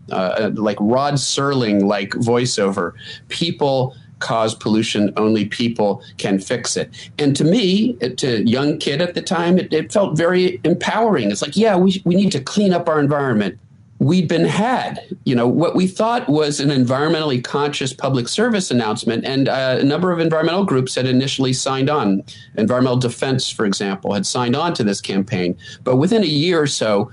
like Rod Serling-like voiceover. People cause pollution, only people can fix it. And to me, to a young kid at the time, it felt very empowering. It's like, yeah, we need to clean up our environment. We'd been had, what we thought was an environmentally conscious public service announcement, and a number of environmental groups had initially signed on. Environmental Defense, for example, had signed on to this campaign. But within a year or so,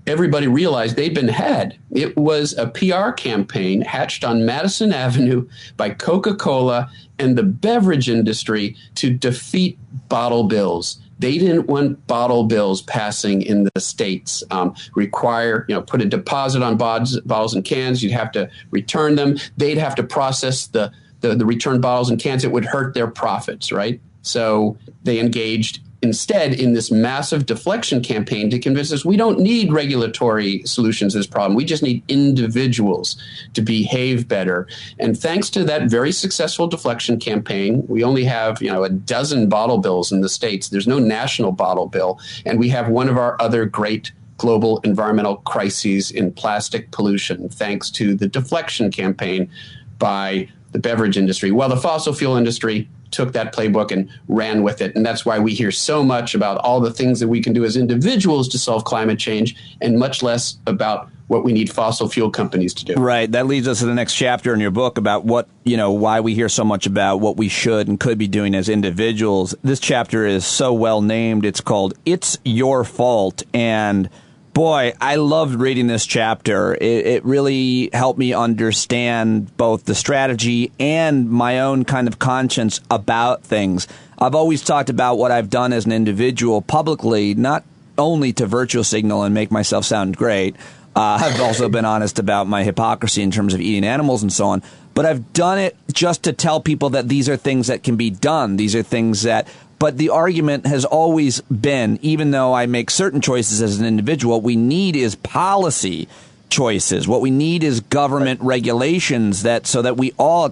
everybody realized they'd been had. It was a PR campaign hatched on Madison Avenue by Coca-Cola and the beverage industry to defeat bottle bills, They didn't want bottle bills passing in the states, put a deposit on bottles and cans. You'd have to return them. They'd have to process the returned bottles and cans. It would hurt their profits, right? So they engaged instead in this massive deflection campaign to convince us we don't need regulatory solutions to this problem. We just need individuals to behave better. And thanks to that very successful deflection campaign, we only have, a dozen bottle bills in the States. There's no national bottle bill. And we have one of our other great global environmental crises in plastic pollution, thanks to the deflection campaign by the beverage industry. Well, the fossil fuel industry took that playbook and ran with it. And that's why we hear so much about all the things that we can do as individuals to solve climate change and much less about what we need fossil fuel companies to do. Right. That leads us to the next chapter in your book about why we hear so much about what we should and could be doing as individuals. This chapter is so well named. It's called It's Your Fault. And boy, I loved reading this chapter. It really helped me understand both the strategy and my own kind of conscience about things. I've always talked about what I've done as an individual publicly, not only to virtue signal and make myself sound great. I've also been honest about my hypocrisy in terms of eating animals and so on. But I've done it just to tell people that these are things that can be done. These are things that... But the argument has always been, even though I make certain choices as an individual, what we need is policy choices. What we need is government regulations so that we all,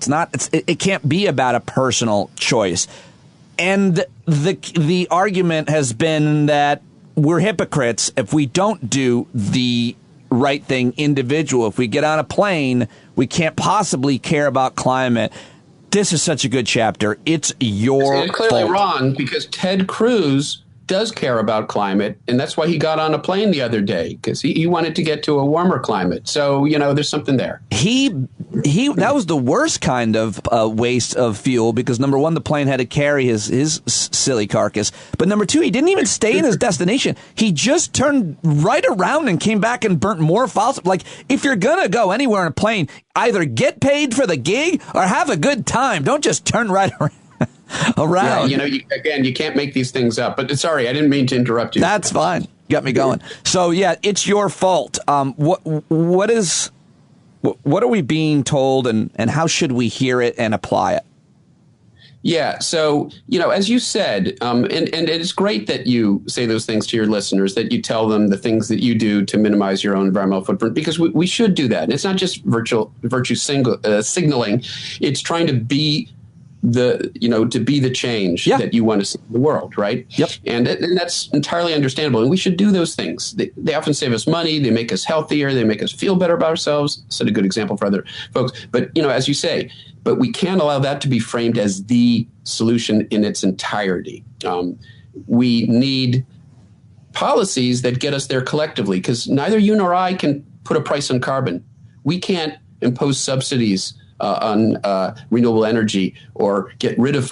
it can't be about a personal choice. And the argument has been that we're hypocrites if we don't do the right thing individual. If we get on a plane, we can't possibly care about climate. This is such a good chapter. It's your fault. It's clearly fault. Wrong because Ted Cruz does care about climate, and that's why he got on a plane the other day, because he wanted to get to a warmer climate. So, there's something there. That was the worst kind of waste of fuel, because number one, the plane had to carry his silly carcass. But number two, he didn't even stay in his destination. He just turned right around and came back and burnt more fossil. Like, if you're going to go anywhere in a plane, either get paid for the gig or have a good time. Don't just turn right around. Yeah, you can't make these things up. But sorry, I didn't mean to interrupt you. That's fine. You got me going. So, yeah, it's your fault. What are we being told, and how should we hear it and apply it? Yeah. So, as you said, and it's great that you say those things to your listeners, that you tell them the things that you do to minimize your own environmental footprint, because we should do that. And it's not just virtue signaling. It's trying to be the change that you want to see in the world, right? Yep. And that's entirely understandable. And we should do those things. They often save us money. They make us healthier. They make us feel better about ourselves. Set a good example for other folks. But, as you say, but we can't allow that to be framed as the solution in its entirety. We need policies that get us there collectively, because neither you nor I can put a price on carbon. We can't impose subsidies on renewable energy or get rid of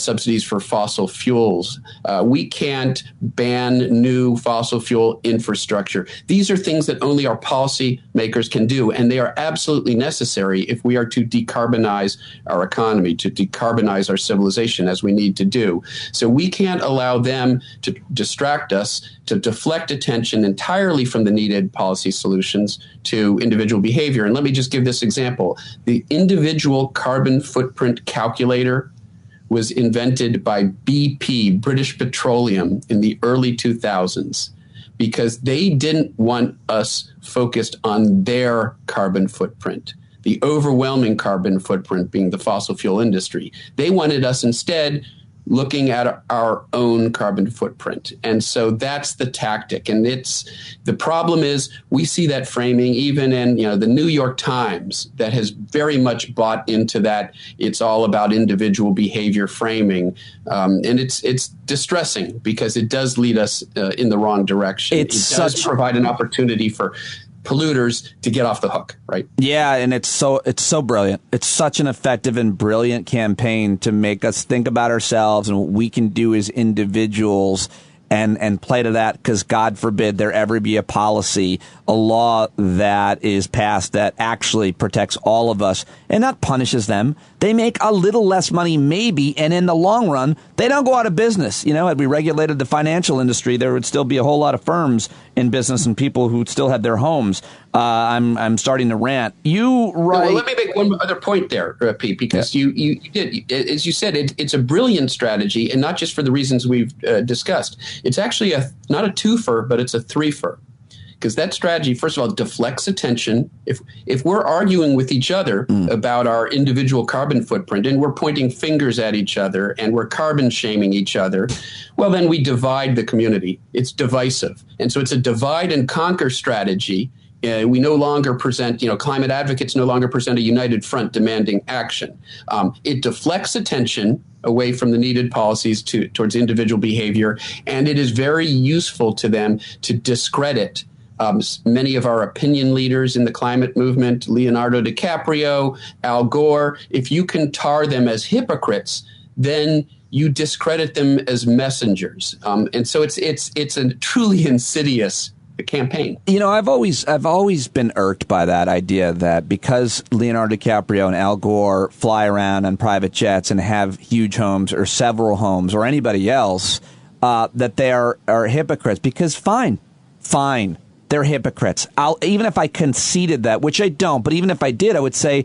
subsidies for fossil fuels. We can't ban new fossil fuel infrastructure. These are things that only our policy makers can do, and they are absolutely necessary if we are to decarbonize our economy, to decarbonize our civilization, as we need to do. So we can't allow them to distract us, to deflect attention entirely from the needed policy solutions to individual behavior. And let me just give this example. The individual carbon footprint calculator was invented by BP, British Petroleum, in the early 2000s, because they didn't want us focused on their carbon footprint, the overwhelming carbon footprint being the fossil fuel industry. They wanted us instead looking at our own carbon footprint. And so that's the tactic. And the problem is we see that framing even in, the New York Times, that has very much bought into that. It's all about individual behavior framing. And it's distressing, because it does lead us in the wrong direction. It does provide an opportunity for polluters to get off the hook, right? Yeah, and it's so brilliant. It's such an effective and brilliant campaign to make us think about ourselves and what we can do as individuals. and play to that, because God forbid there ever be a policy, a law that is passed that actually protects all of us and not punishes them. They make a little less money maybe, and in the long run, they don't go out of business. You know, had we regulated the financial industry, there would still be a whole lot of firms in business and people who still had their homes. I'm starting to rant. You write. Well, let me make one other point there, Pete, because you did, as you said, it's a brilliant strategy, and not just for the reasons we've discussed. It's actually not a twofer, but it's a threefer. Because that strategy, first of all, deflects attention. If we're arguing with each other about our individual carbon footprint, and we're pointing fingers at each other, and we're carbon shaming each other, well, then we divide the community. It's divisive. And so it's a divide and conquer strategy. We no longer present, climate advocates no longer present a united front demanding action. It deflects attention away from the needed policies towards individual behavior, and it is very useful to them to discredit many of our opinion leaders in the climate movement, Leonardo DiCaprio, Al Gore. If you can tar them as hypocrites, then you discredit them as messengers. And so it's a truly insidious campaign. I've always been irked by that idea that because Leonardo DiCaprio and Al Gore fly around on private jets and have huge homes or several homes or anybody else, that they are hypocrites. Because fine, they're hypocrites. Even if I conceded that, which I don't, but even if I did, I would say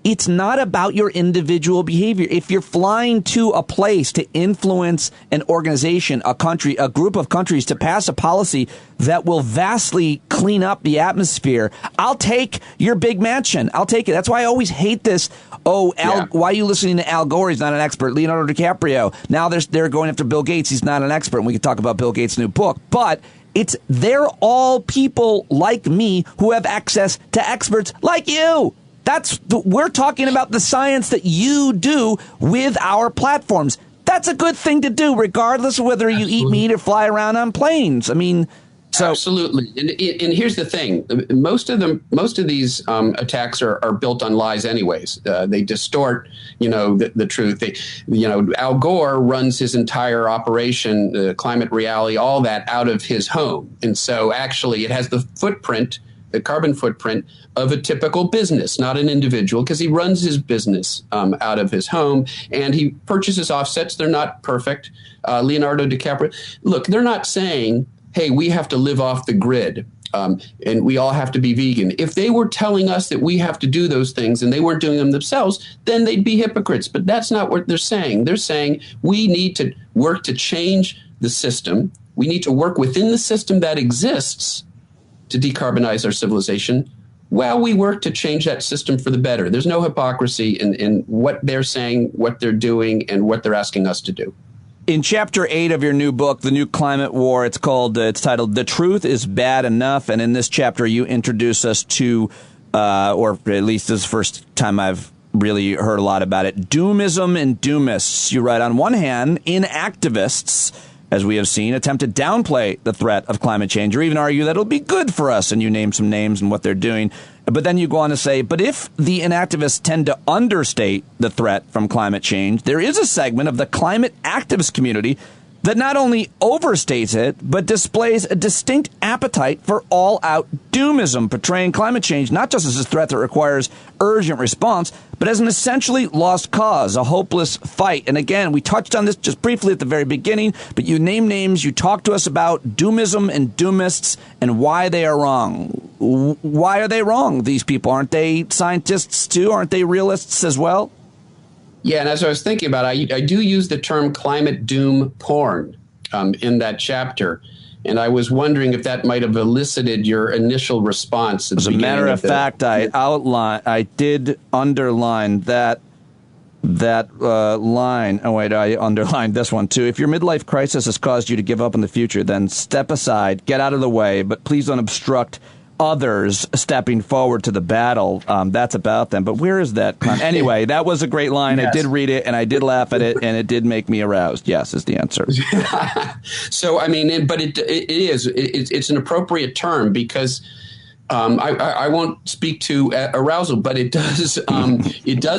it's not about your individual behavior. If you're flying to a place to influence an organization, a country, a group of countries to pass a policy that will vastly clean up the atmosphere, I'll take your big mansion. I'll take it. That's why I always hate this. Why are you listening to Al Gore? He's not an expert. Leonardo DiCaprio. Now they're going after Bill Gates. He's not an expert. And we could talk about Bill Gates' new book. But they're all people like me who have access to experts like you. We're talking about the science that you do with our platforms. That's a good thing to do, regardless of whether you eat meat or fly around on planes. Absolutely. And here's the thing. Most of these attacks are built on lies anyways. They distort, the truth. Al Gore runs his entire operation, climate reality, all that out of his home. And so actually it has the carbon footprint of a typical business, not an individual, because he runs his business out of his home and he purchases offsets. They're not perfect. Leonardo DiCaprio, look, they're not saying, hey, we have to live off the grid and we all have to be vegan. If they were telling us that we have to do those things and they weren't doing them themselves, then they'd be hypocrites. But that's not what they're saying. They're saying we need to work to change the system. We need to work within the system that exists to decarbonize our civilization while we work to change that system for the better. There's no hypocrisy in what they're saying, what they're doing, and what they're asking us to do. In Chapter 8 of your new book, The New Climate War, it's titled The Truth is Bad Enough. And in this chapter, you introduce us to, or at least this is the first time I've really heard a lot about it, doomism and doomists. You write, on one hand, inactivists, as we have seen, attempt to downplay the threat of climate change or even argue that it'll be good for us. And you name some names and what they're doing. But then you go on to say, but if the inactivists tend to understate the threat from climate change, there is a segment of the climate activist community that not only overstates it, but displays a distinct appetite for all-out doomism, portraying climate change not just as a threat that requires urgent response, but as an essentially lost cause, a hopeless fight. And again, we touched on this just briefly at the very beginning, but you name names, you talk to us about doomism and doomists and why they are wrong. Why are they wrong, these people? Aren't they scientists too? Aren't they realists as well? Yeah, and as I was thinking about it, I do use the term climate doom porn in that chapter. And I was wondering if that might have elicited your initial response. As a matter of fact, I did underline that line. Oh, wait, I underlined this one, too. If your midlife crisis has caused you to give up on the future, then step aside, get out of the way, but please don't obstruct others stepping forward to the battle. That's about them. But where is that? Anyway, that was a great line. Yes. I did read it and I did laugh at it and it did make me aroused. Yes, is the answer. So, I mean, but it's an appropriate term because I won't speak to arousal, but it does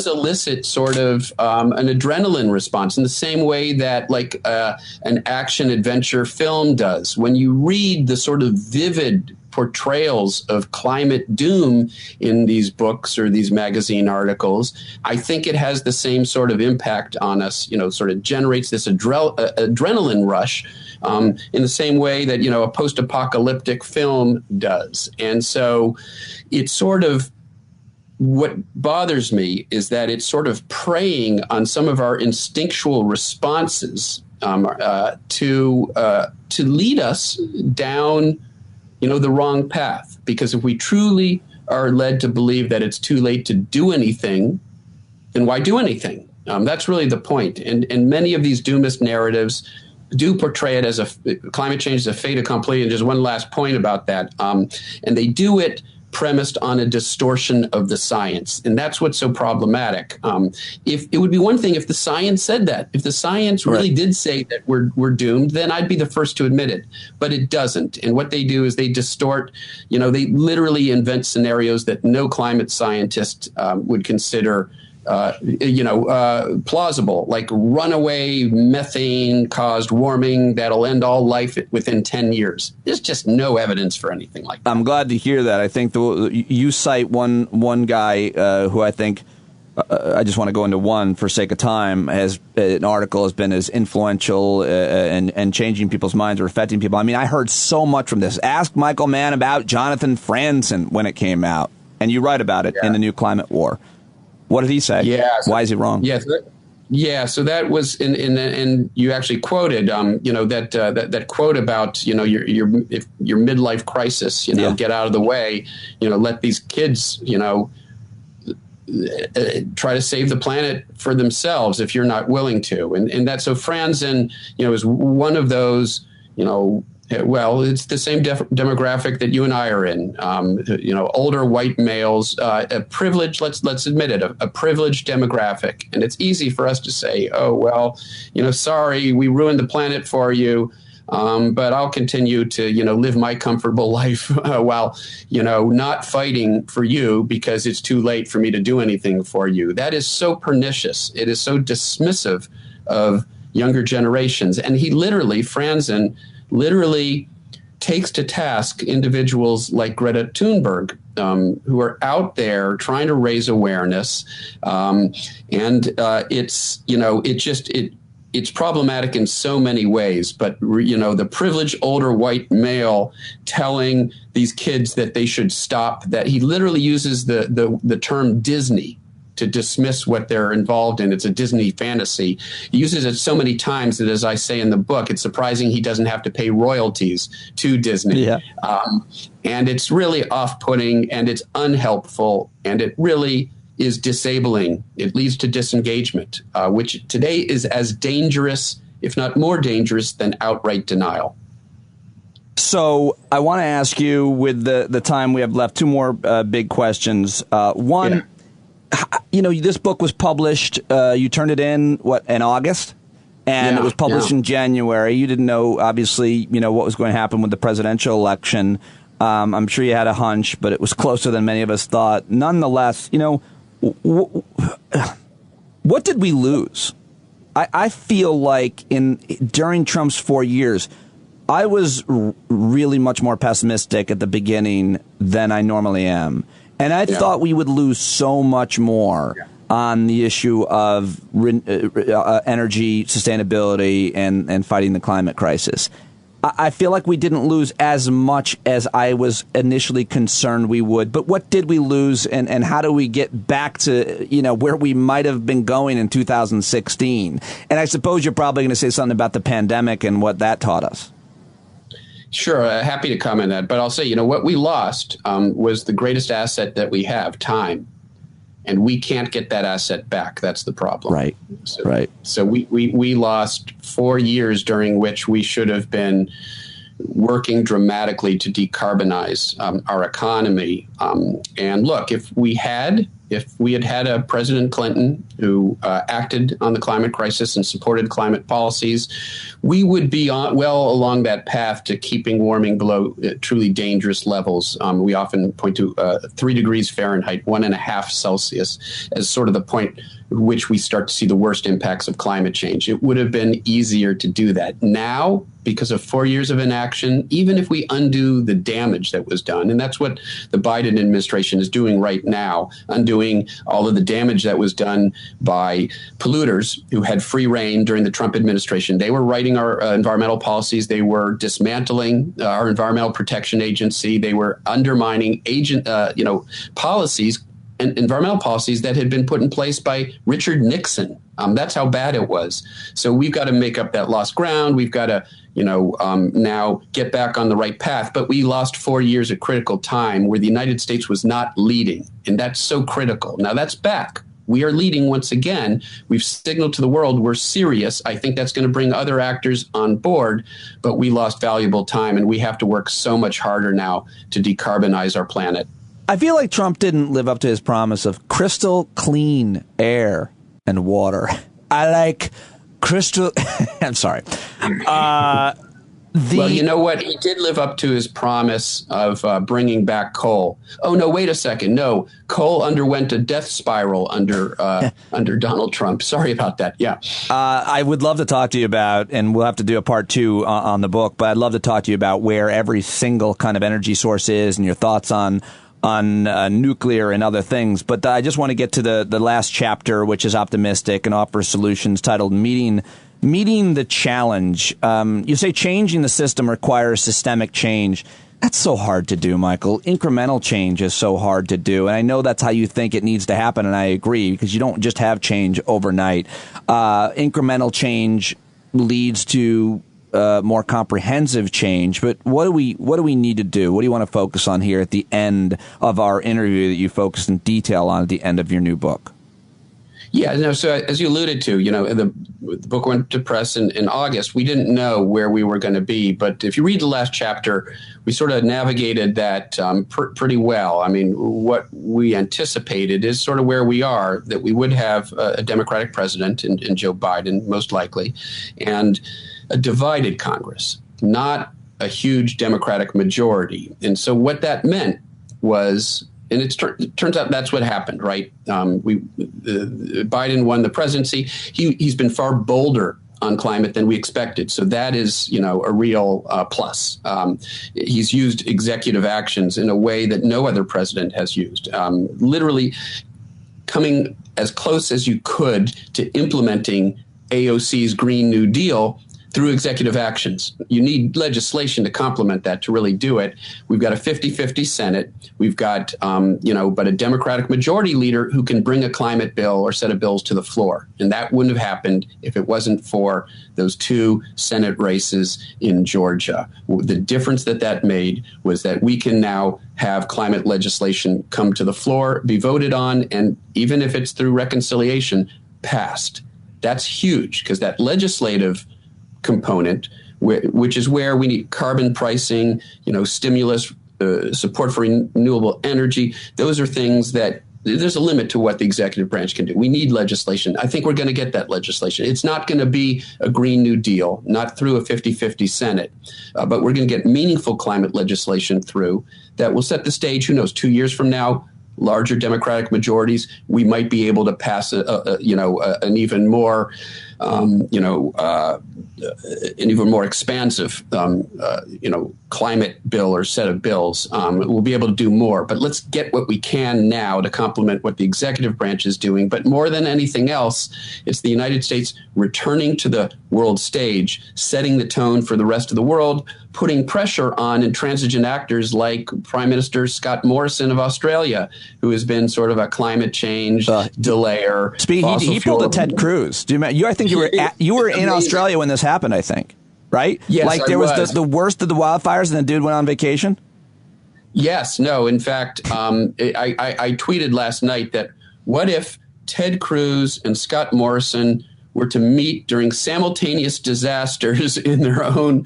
elicit sort of an adrenaline response in the same way that like an action adventure film does. When you read the sort of vivid portrayals of climate doom in these books or these magazine articles, I think it has the same sort of impact on us, sort of generates this adrenaline rush in the same way that, a post-apocalyptic film does. And so it's sort of, what bothers me is that it's sort of preying on some of our instinctual responses to lead us down the wrong path. Because if we truly are led to believe that it's too late to do anything, then why do anything? That's really the point. And many of these doomist narratives do portray it as climate change is a fait accompli. And just one last point about that. And they do it premised on a distortion of the science. And that's what's so problematic. If it would be one thing if the science said that, if the science really did say that we're doomed, then I'd be the first to admit it. But it doesn't. And what they do is they distort, they literally invent scenarios that no climate scientist would consider plausible, like runaway methane caused warming that'll end all life within 10 years. There's just no evidence for anything like that. I'm glad to hear that. I think you cite one guy who I think, I just want to go into one for sake of time, an article has been as influential and changing people's minds or affecting people. I mean, I heard so much from this. Ask Michael Mann about Jonathan Franzen when it came out, and you write about it in The New Climate War. What did he say? Yeah. Why is he wrong? Yeah. So that was and you actually quoted, that quote about, your midlife crisis, get out of the way, let these kids, try to save the planet for themselves if you're not willing to. And that, so Franzen, is one of those, well, it's the same demographic that you and I are in, older white males, a privileged, let's admit it, a privileged demographic. And it's easy for us to say, oh, well, sorry, we ruined the planet for you. But I'll continue to, live my comfortable life while, not fighting for you because it's too late for me to do anything for you. That is so pernicious. It is so dismissive of younger generations. And Franzen literally takes to task individuals like Greta Thunberg, who are out there trying to raise awareness. It's problematic in so many ways, but, the privileged older white male telling these kids that they should stop, that he literally uses the term Disney to dismiss what they're involved in. It's a Disney fantasy. He uses it so many times that, as I say in the book, it's surprising he doesn't have to pay royalties to Disney. Yeah. And it's really off-putting, and it's unhelpful, and it really is disabling. It leads to disengagement, which today is as dangerous, if not more dangerous, than outright denial. So I want to ask you, with the time we have left, two more big questions. One, this book was published, you turned it in, in August? And it was published in January. You didn't know, obviously, what was going to happen with the presidential election. I'm sure you had a hunch, but it was closer than many of us thought. Nonetheless, what did we lose? I feel like during Trump's 4 years, I was really much more pessimistic at the beginning than I normally am. And I thought we would lose so much more on the issue of energy sustainability and fighting the climate crisis. I feel like we didn't lose as much as I was initially concerned we would. But what did we lose, and how do we get back to where we might have been going in 2016? And I suppose you're probably going to say something about the pandemic and what that taught us. Sure, happy to comment on that. But I'll say, what we lost was the greatest asset that we have, time. And we can't get that asset back. That's the problem. Right. So we lost 4 years during which we should have been working dramatically to decarbonize our economy. And look, if we had If we had had a President Clinton who acted on the climate crisis and supported climate policies, we would be well along that path to keeping warming below truly dangerous levels. We often point to 3 degrees Fahrenheit, 1.5 Celsius, as sort of the point at which we start to see the worst impacts of climate change. It would have been easier to do that. Now, because of 4 years of inaction, even if we undo the damage that was done, and that's what the Biden administration is doing right now, undoing all of the damage that was done by polluters who had free rein during the Trump administration. They were writing our environmental policies. They were dismantling our Environmental Protection Agency. They were undermining policies and environmental policies that had been put in place by Richard Nixon. That's how bad it was. So we've got to make up that lost ground. We've got to, now get back on the right path. But we lost 4 years of critical time where the United States was not leading. And that's so critical. Now that's back. We are leading once again. We've signaled to the world we're serious. I think that's going to bring other actors on board. But we lost valuable time, and we have to work so much harder now to decarbonize our planet. I feel like Trump didn't live up to his promise of crystal clean air and water. I like crystal. I'm sorry. Well, you know what? He did live up to his promise of bringing back coal. Oh, no, wait a second. No, coal underwent a death spiral under Donald Trump. Sorry about that. Yeah. I would love to talk to you about, and we'll have to do a part 2 on the book, but I'd love to talk to you about where every single kind of energy source is and your thoughts on nuclear and other things. But I just want to get to the last chapter, which is optimistic and offers solutions, titled Meeting the Challenge. You say changing the system requires systemic change. That's so hard to do, Michael. Incremental change is so hard to do. And I know that's how you think it needs to happen, and I agree, because you don't just have change overnight. Incremental change leads to more comprehensive change. But what do we need to do? What do you want to focus on here at the end of our interview that you focused in detail on at the end of your new book? Yeah, no. So as you alluded to, the book went to press in August. We didn't know where we were going to be, but if you read the last chapter, we sort of navigated that pretty well. I mean, what we anticipated is sort of where we are, that we would have a Democratic president in Joe Biden, most likely, and a divided Congress, not a huge Democratic majority. And so what that meant was, and it turns out that's what happened, right? Biden won the presidency. He's been far bolder on climate than we expected. So that is, a real plus. He's used executive actions in a way that no other president has used, literally coming as close as you could to implementing AOC's Green New Deal through executive actions. You need legislation to complement that to really do it. We've got a 50-50 Senate. We've got, but a Democratic majority leader who can bring a climate bill or set of bills to the floor. And that wouldn't have happened if it wasn't for those 2 Senate races in Georgia. The difference that made was that we can now have climate legislation come to the floor, be voted on, and even if it's through reconciliation, passed. That's huge, because that legislative component, which is where we need carbon pricing, stimulus, support for renewable energy. Those are things that there's a limit to what the executive branch can do. We need legislation. I think we're going to get that legislation. It's not going to be a Green New Deal, not through a 50-50 Senate, but we're going to get meaningful climate legislation through that will set the stage. Who knows, 2 years from now, larger Democratic majorities, we might be able to pass an even more an even more expansive, climate bill or set of bills. We'll be able to do more, but let's get what we can now to complement what the executive branch is doing. But more than anything else, it's the United States returning to the world stage, setting the tone for the rest of the world, putting pressure on intransigent actors like Prime Minister Scott Morrison of Australia, who has been sort of a climate change delayer. He pulled a Ted Cruz. Do you remember? I think you were in Australia when this happened, I think, right? Yes, like there was the worst of the wildfires and the dude went on vacation? Yes. No, in fact, I tweeted last night that what if Ted Cruz and Scott Morrison were to meet during simultaneous disasters in their own,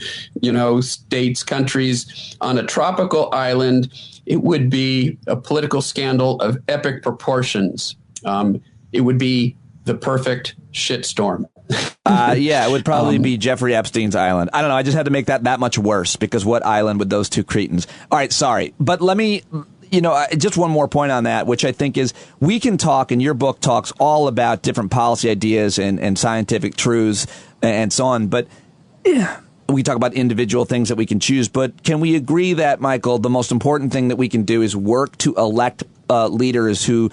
states, countries, on a tropical island, it would be a political scandal of epic proportions. It would be the perfect shitstorm. It would probably be Jeffrey Epstein's island. I don't know. I just had to make that much worse, because what island with those two cretins? All right, sorry. But let me, just one more point on that, which I think is we can talk, and your book talks all about different policy ideas and scientific truths and so on. But we talk about individual things that we can choose. But can we agree that, Michael, the most important thing that we can do is work to elect leaders who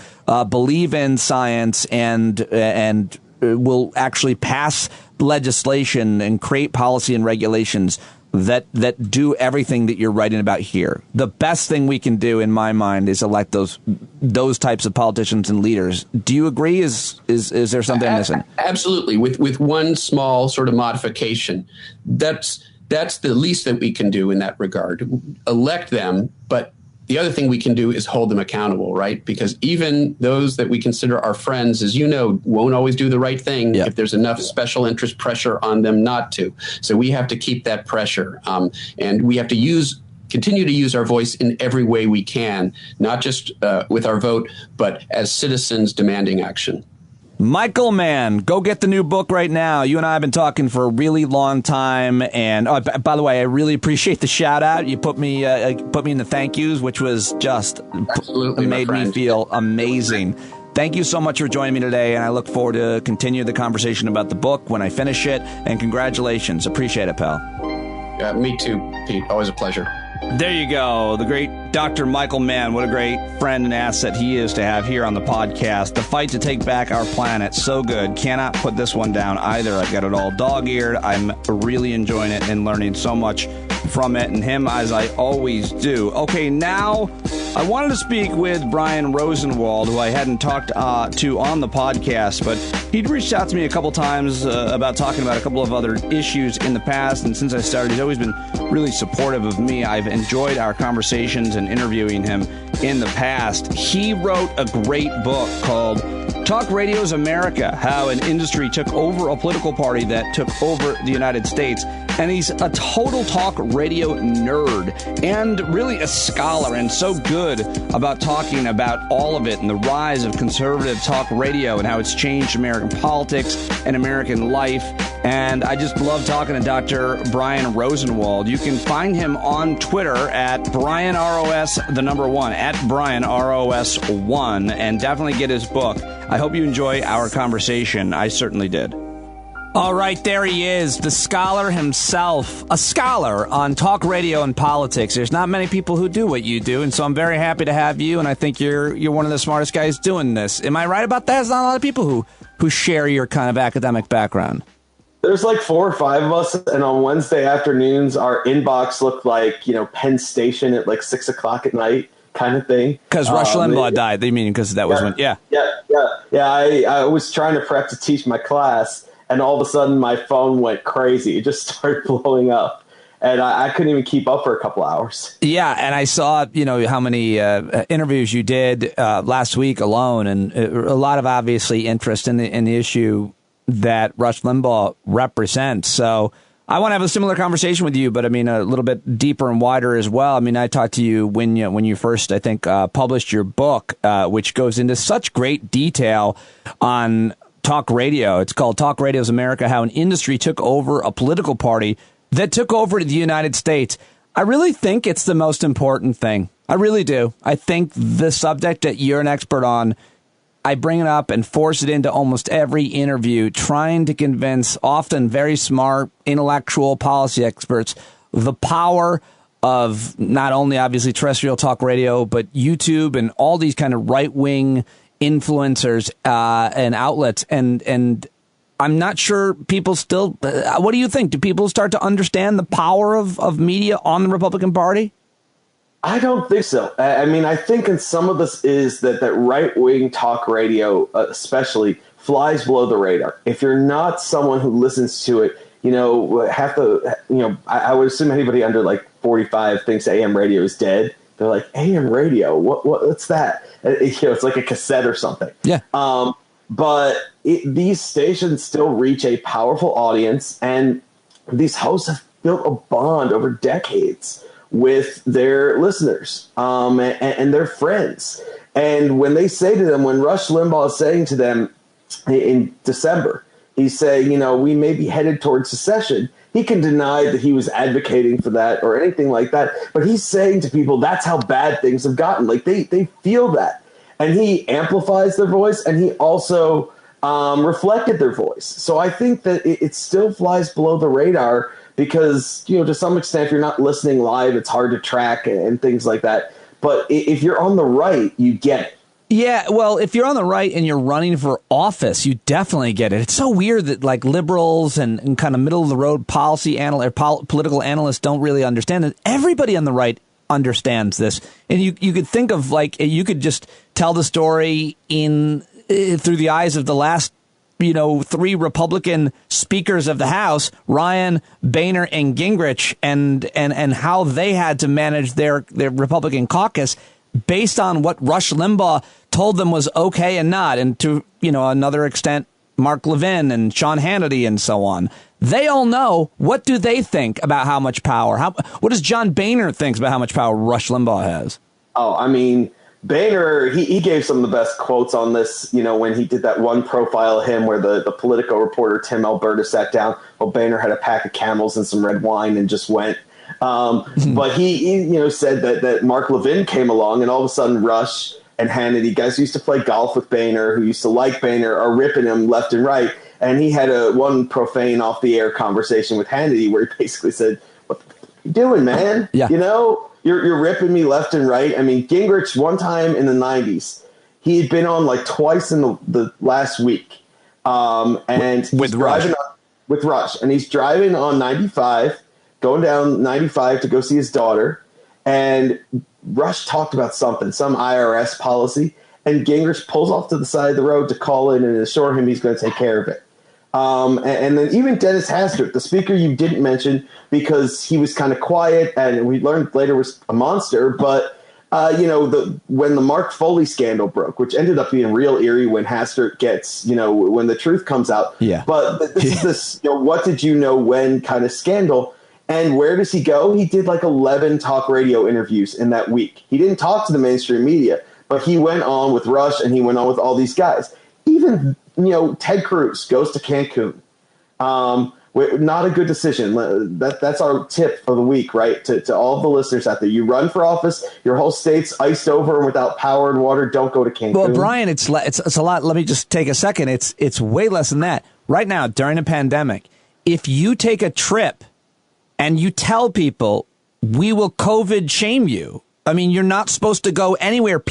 believe in science and will actually pass legislation and create policy and regulations that do everything that you're writing about here? The best thing we can do, in my mind, is elect those types of politicians and leaders. Do you agree? Is there something I'm missing? Absolutely. With one small sort of modification. That's the least that we can do in that regard. Elect them, but the other thing we can do is hold them accountable, right? Because even those that we consider our friends, as you know, won't always do the right thing if there's enough special interest pressure on them not to. So we have to keep that pressure. And we have to continue to use our voice in every way we can, not just with our vote, but as citizens demanding action. Michael Mann, go get the new book right now. You and I have been talking for a really long time, and by the way, I really appreciate the shout out. You put me in the thank yous, which was just made me feel amazing. Thank you so much for joining me today, and I look forward to continue the conversation about the book when I finish it. And congratulations, appreciate it, pal. Yeah, me too, Pete. Always a pleasure. There you go. The great Dr. Michael Mann. What a great friend and asset he is to have here on the podcast. The fight to take back our planet. So good. Cannot put this one down either. I've got it all dog-eared. I'm really enjoying it and learning so much from it and him, as I always do. Okay, now I wanted to speak with Brian Rosenwald, who I hadn't talked to on the podcast, but he'd reached out to me a couple times about talking about a couple of other issues in the past, and since I started, he's always been really supportive of me. I've enjoyed our conversations and interviewing him in the past. He wrote a great book called Talk Radio's America, How an Industry Took Over a Political Party That Took Over the United States. And he's a total talk radio nerd and really a scholar, and so good about talking about all of it and the rise of conservative talk radio and how it's changed American politics and American life. And I just love talking to Dr. Brian Rosenwald. You can find him on Twitter at BrianROS1, at BrianROS1, and definitely get his book. I hope you enjoy our conversation. I certainly did. All right, there he is, the scholar himself, a scholar on talk radio and politics. There's not many people who do what you do, and so I'm very happy to have you, and I think you're one of the smartest guys doing this. Am I right about that? There's not a lot of people who share your kind of academic background. There's like 4 or 5 of us, and on Wednesday afternoons, our inbox looked like, Penn Station at like 6 o'clock at night kind of thing. Because Rush Limbaugh died. You mean because that was when, Yeah. I was trying to prep to teach my class, and all of a sudden my phone went crazy. It just started blowing up, and I couldn't even keep up for a couple hours. Yeah, and I saw, how many interviews you did last week alone, and a lot of obviously interest in the issue that Rush Limbaugh represents. So I want to have a similar conversation with you, but I mean a little bit deeper and wider as well. I mean, I talked to you when you first, I think, published your book, which goes into such great detail on talk radio. It's called Talk Radio's America, How an Industry Took Over a Political Party That Took Over the United States. I really think it's the most important thing. I really do. I think the subject that you're an expert on, I bring it up and force it into almost every interview, trying to convince often very smart, intellectual policy experts the power of not only obviously terrestrial talk radio, but YouTube and all these kind of right-wing influencers and outlets. And I'm not sure people still, what do you think? Do people start to understand the power of media on the Republican Party? I don't think so. I mean, I think in some of this is that right-wing talk radio especially flies below the radar. If you're not someone who listens to it, I would assume anybody under like 45 thinks AM radio is dead. They're like, AM radio, what's that? It's like a cassette or something. Yeah. but these stations still reach a powerful audience, and these hosts have built a bond over decades with their listeners and their friends. And when they say to them, when Rush Limbaugh is saying to them in December, he's saying, you know, we may be headed towards secession. He can deny that he was advocating for that or anything like that. But he's saying to people, that's how bad things have gotten. Like they feel that. And he amplifies their voice, and he also reflected their voice. So I think that it still flies below the radar because, you know, to some extent, if you're not listening live, it's hard to track and things like that. But if you're on the right, you get it. Yeah, well, if you're on the right and you're running for office, you definitely get it. It's so weird that like liberals and kind of middle of the road political analysts don't really understand it. Everybody on the right understands this. And you could think of like, you could just tell the story through the eyes of the last, you know, 3 Republican speakers of the House, Ryan, Boehner, and Gingrich, and how they had to manage their Republican caucus based on what Rush Limbaugh told them was okay and not, and to, you know, another extent, Mark Levin and Sean Hannity and so on. They all know. What do they think about how much power? What does John Boehner think about how much power Rush Limbaugh has? Oh, I mean, Boehner, he gave some of the best quotes on this, you know, when he did that one profile of him where the Politico reporter Tim Alberta sat down. Well, Boehner had a pack of Camels and some red wine and just went. But he, you know, said that Mark Levin came along, and all of a sudden Rush and Hannity, guys who used to play golf with Boehner, who used to like Boehner, are ripping him left and right. And he had one profane off-the-air conversation with Hannity where he basically said, "What the fuck are you doing, man? Yeah. You know, you're ripping me left and right." I mean, Gingrich, one time in the 90s, he had been on like twice in the last week. And with Rush. With Rush. And he's driving on 95, going down 95 to go see his daughter. And Rush talked about something, some IRS policy. And Gingrich pulls off to the side of the road to call in and assure him he's going to take care of it. And then even Dennis Hastert, the speaker you didn't mention, because he was kind of quiet and we learned later was a monster. But, you know, when the Mark Foley scandal broke, which ended up being real eerie when Hastert gets, you know, when the truth comes out. Yeah. But this is this, you know, what did you know when kind of scandal. And where does he go? He did like 11 talk radio interviews in that week. He didn't talk to the mainstream media, but he went on with Rush and he went on with all these guys. Even, you know, Ted Cruz goes to Cancun. Not a good decision. That's our tip for the week, right? To all the listeners out there. You run for office, your whole state's iced over and without power and water. Don't go to Cancun. Well, Brian, it's a lot. Let me just take a second. It's way less than that. Right now, during a pandemic, if you take a trip and you tell people, we will COVID shame you. I mean, you're not supposed to go anywhere.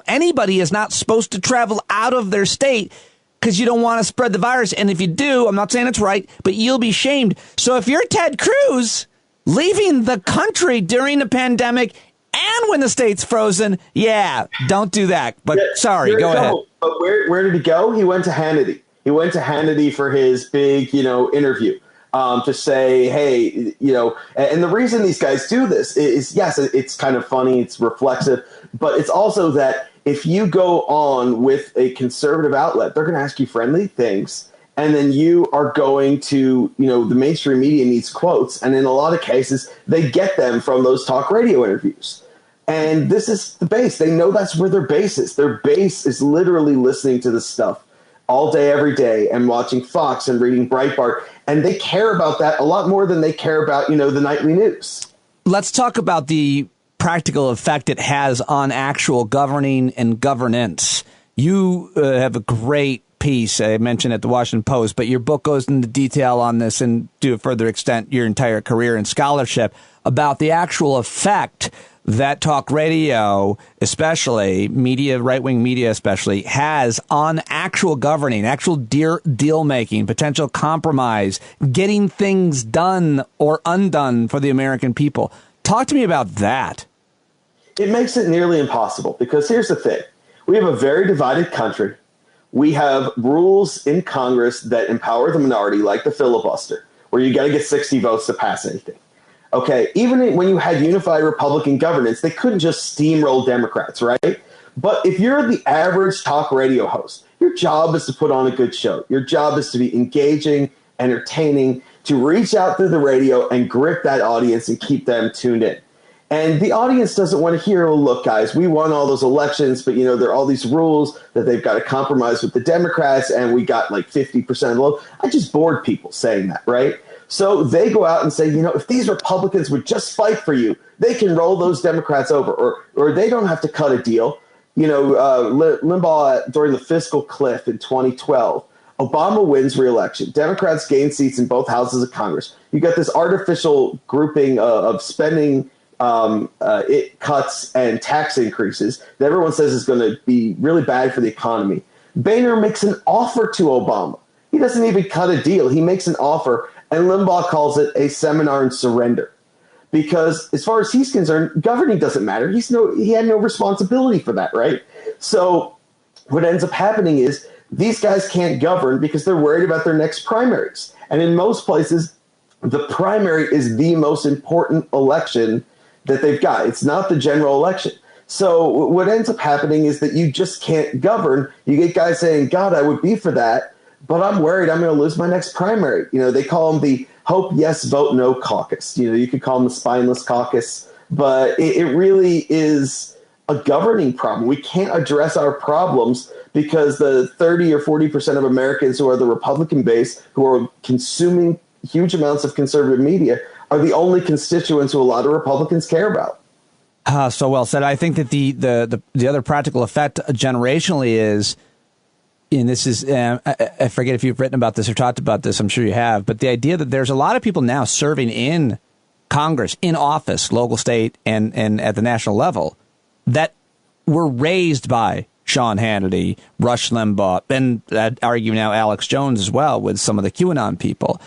Anybody is not supposed to travel out of their state because you don't want to spread the virus. And if you do, I'm not saying it's right, but you'll be shamed. So if you're Ted Cruz leaving the country during the pandemic and when the state's frozen, yeah, don't do that. But yeah, sorry, go ahead. But where did he go? He went to Hannity. He went to Hannity for his big, you know, interview. To say, hey, you know, and the reason these guys do this is, yes, it's kind of funny, it's reflexive, but it's also that if you go on with a conservative outlet, they're going to ask you friendly things, and then you are going to, you know, the mainstream media needs quotes, and in a lot of cases, they get them from those talk radio interviews. And this is the base. They know that's where their base is. Their base is literally listening to this stuff all day, every day, and watching Fox and reading Breitbart. And they care about that a lot more than they care about, you know, the nightly news. Let's talk about the practical effect it has on actual governing and governance. You have a great piece I mentioned at the Washington Post, but your book goes into detail on this and to a further extent your entire career in scholarship about the actual effect that talk radio, especially media, right-wing media especially, has on actual governing, actual deal-making, potential compromise, getting things done or undone for the American people. Talk to me about that. It makes it nearly impossible because here's the thing. We have a very divided country. We have rules in Congress that empower the minority, like the filibuster, where you got to get 60 votes to pass anything. Okay, even when you had unified Republican governance, they couldn't just steamroll Democrats, right? But if you're the average talk radio host, your job is to put on a good show. Your job is to be engaging, entertaining, to reach out through the radio and grip that audience and keep them tuned in. And the audience doesn't want to hear, well, look, guys, we won all those elections, but, there are all these rules that they've got to compromise with the Democrats, and we got like 50% of the vote. I just bored people saying that, right? So they go out and say, if these Republicans would just fight for you, they can roll those Democrats over, or they don't have to cut a deal. Limbaugh, during the fiscal cliff in 2012, Obama wins re-election. Democrats gain seats in both houses of Congress. You got this artificial grouping of spending cuts and tax increases that everyone says is going to be really bad for the economy. Boehner makes an offer to Obama. He doesn't even cut a deal. He makes an offer, and Limbaugh calls it a seminar in surrender. Because as far as he's concerned, governing doesn't matter. He had no responsibility for that, right? So what ends up happening is these guys can't govern because they're worried about their next primaries. And in most places, the primary is the most important election that they've got. It's not the general election. So what ends up happening is that you just can't govern. You get guys saying, God, I would be for that, but I'm worried I'm going to lose my next primary. They call them the Hope Yes, Vote No caucus. You could call them the spineless caucus, but it really is a governing problem. We can't address our problems because the 30 or 40% of Americans who are the Republican base, who are consuming huge amounts of conservative media, are the only constituents who a lot of Republicans care about. So well said. I think that the other practical effect generationally is, and this is, I forget if you've written about this or talked about this, I'm sure you have, but the idea that there's a lot of people now serving in Congress, in office, local, state, and at the national level, that were raised by Sean Hannity, Rush Limbaugh, and I'd argue now Alex Jones as well with some of the QAnon people.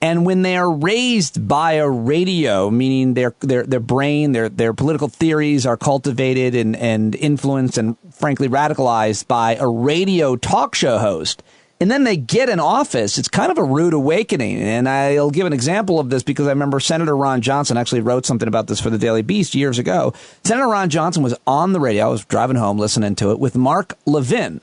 And when they are raised by a radio, meaning their brain, their political theories are cultivated and influenced and frankly radicalized by a radio talk show host, and then they get in office, it's kind of a rude awakening. And I'll give an example of this because I remember Senator Ron Johnson actually wrote something about this for the Daily Beast years ago. Senator Ron Johnson was on the radio. I was driving home listening to it with Mark Levin,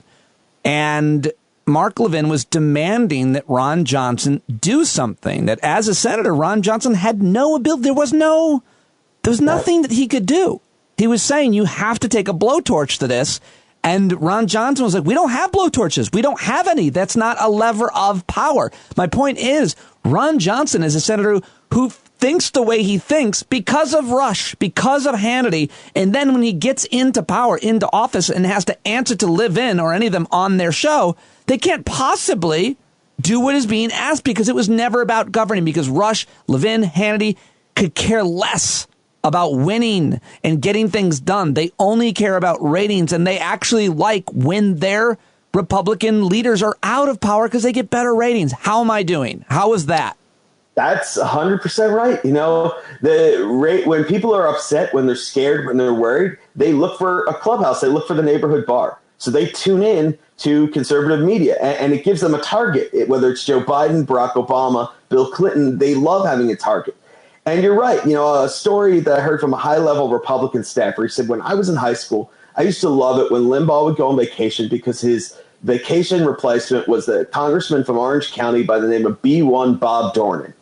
and Mark Levin was demanding that Ron Johnson do something that, as a senator, Ron Johnson had no ability. There was nothing that he could do. He was saying, you have to take a blowtorch to this. And Ron Johnson was like, we don't have blowtorches. We don't have any. That's not a lever of power. My point is, Ron Johnson is a senator who thinks the way he thinks because of Rush, because of Hannity. And then when he gets into power, into office, and has to answer to Levin or any of them on their show, they can't possibly do what is being asked because it was never about governing, because Rush, Levin, Hannity could care less about winning and getting things done. They only care about ratings, and they actually like when their Republican leaders are out of power because they get better ratings. How am I doing? How is that? That's 100% right. When people are upset, when they're scared, when they're worried, they look for a clubhouse. They look for the neighborhood bar. So they tune in to conservative media, and it gives them a target. Whether it's Joe Biden, Barack Obama, Bill Clinton, they love having a target. And you're right. A story that I heard from a high-level Republican staffer, he said, when I was in high school, I used to love it when Limbaugh would go on vacation because his vacation replacement was the congressman from Orange County by the name of B1 Bob Dornan.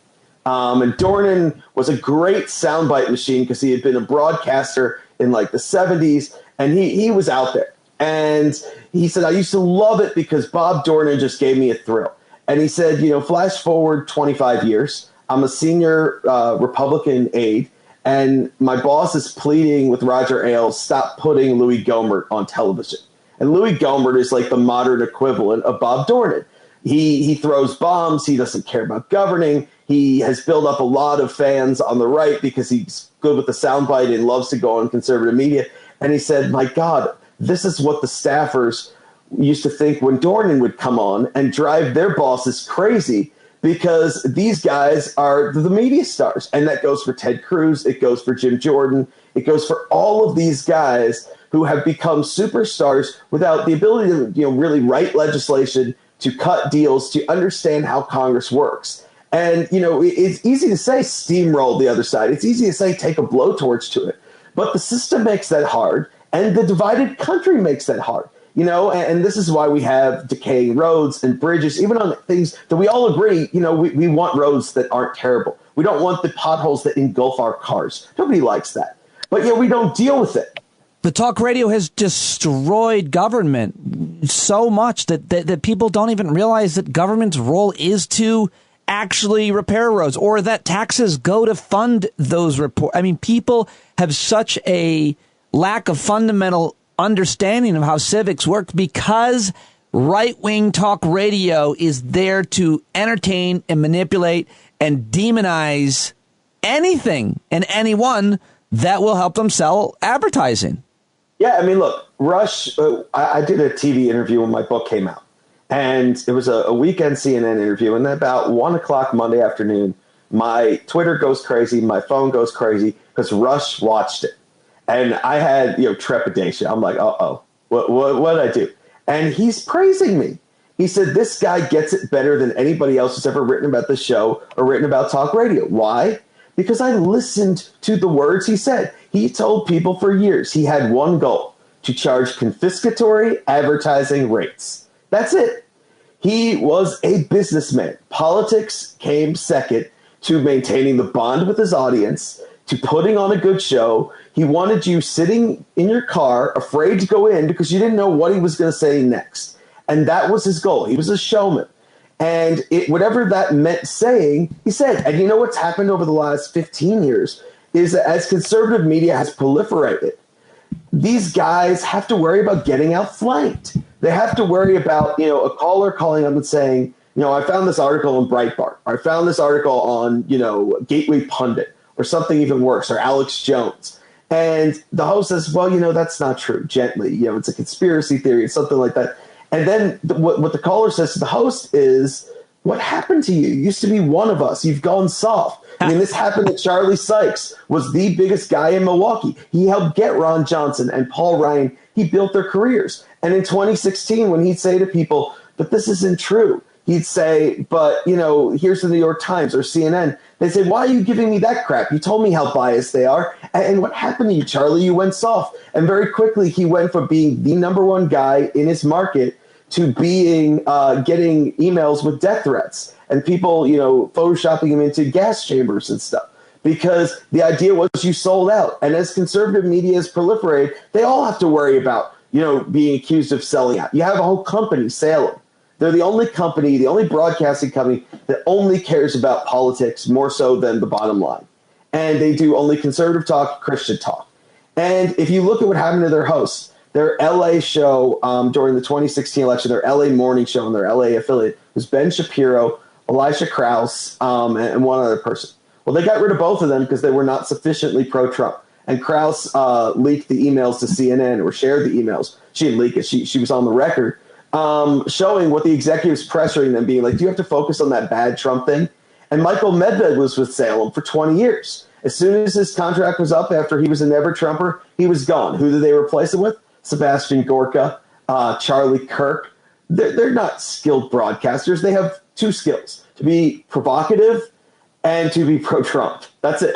And Dornan was a great soundbite machine because he had been a broadcaster in like the 70s, and he was out there. And he said, I used to love it because Bob Dornan just gave me a thrill. And he said, flash forward 25 years, I'm a senior Republican aide, and my boss is pleading with Roger Ailes, stop putting Louis Gohmert on television. And Louis Gohmert is like the modern equivalent of Bob Dornan. He throws bombs. He doesn't care about governing. He has built up a lot of fans on the right because he's good with the soundbite and loves to go on conservative media. And he said, my God, this is what the staffers used to think when Dornan would come on and drive their bosses crazy because these guys are the media stars. And that goes for Ted Cruz. It goes for Jim Jordan. It goes for all of these guys who have become superstars without the ability to really write legislation, to cut deals, to understand how Congress works. And, it's easy to say steamroll the other side. It's easy to say take a blowtorch to it. But the system makes that hard. And the divided country makes that hard. And this is why we have decaying roads and bridges, even on things that we all agree, we want roads that aren't terrible. We don't want the potholes that engulf our cars. Nobody likes that. But we don't deal with it. The talk radio has destroyed government so much that people don't even realize that government's role is to actually repair roads, or that taxes go to fund those reports. I mean, people have such a lack of fundamental understanding of how civics work because right-wing talk radio is there to entertain and manipulate and demonize anything and anyone that will help them sell advertising. Yeah, I mean, look, Rush, I did a TV interview when my book came out, and it was a weekend CNN interview, and then about 1 o'clock Monday afternoon, my Twitter goes crazy, my phone goes crazy, because Rush watched it. And I had, trepidation. I'm like, uh-oh, what did I do? And he's praising me. He said, this guy gets it better than anybody else who's ever written about the show or written about talk radio. Why? Because I listened to the words he said. He told people for years he had one goal, to charge confiscatory advertising rates. That's it. He was a businessman. Politics came second to maintaining the bond with his audience, to putting on a good show. He wanted you sitting in your car, afraid to go in because you didn't know what he was going to say next. And that was his goal. He was a showman. And whatever that meant saying, he said. And you know what's happened over the last 15 years is that as conservative media has proliferated, these guys have to worry about getting outflanked. They have to worry about, a caller calling up and saying, I found this article on Breitbart, or I found this article on, Gateway Pundit, or something even worse, or Alex Jones. And the host says, well, that's not true, gently. It's a conspiracy theory, it's something like that. And then what the caller says to the host is, what happened to you? You used to be one of us. You've gone soft. I mean, this happened to Charlie Sykes, was the biggest guy in Milwaukee. He helped get Ron Johnson and Paul Ryan. He built their careers. And in 2016, when he'd say to people, but this isn't true, he'd say, but, here's the New York Times or CNN. They say, why are you giving me that crap? You told me how biased they are. And what happened to you, Charlie? You went soft. And very quickly, he went from being the number one guy in his market to being getting emails with death threats and people, photoshopping him into gas chambers and stuff, because the idea was you sold out. And as conservative media has proliferated, they all have to worry about, being accused of selling out. You have a whole company, Salem. They're the only company, the only broadcasting company that only cares about politics more so than the bottom line. And they do only conservative talk, Christian talk. And if you look at what happened to their hosts, their LA show during the 2016 election, their LA morning show and their LA affiliate was Ben Shapiro, Elijah Krause, and one other person. Well, they got rid of both of them because they were not sufficiently pro-Trump. And Krause leaked the emails to CNN, or shared the emails. She didn't leak it. She was on the record showing what the executives pressuring them, being like, do you have to focus on that bad Trump thing? And Michael Medved was with Salem for 20 years. As soon as his contract was up after he was a never-Trumper, he was gone. Who did they replace him with? Sebastian Gorka, Charlie Kirk. They're not skilled broadcasters. They have two skills: to be provocative and to be pro-Trump. That's it.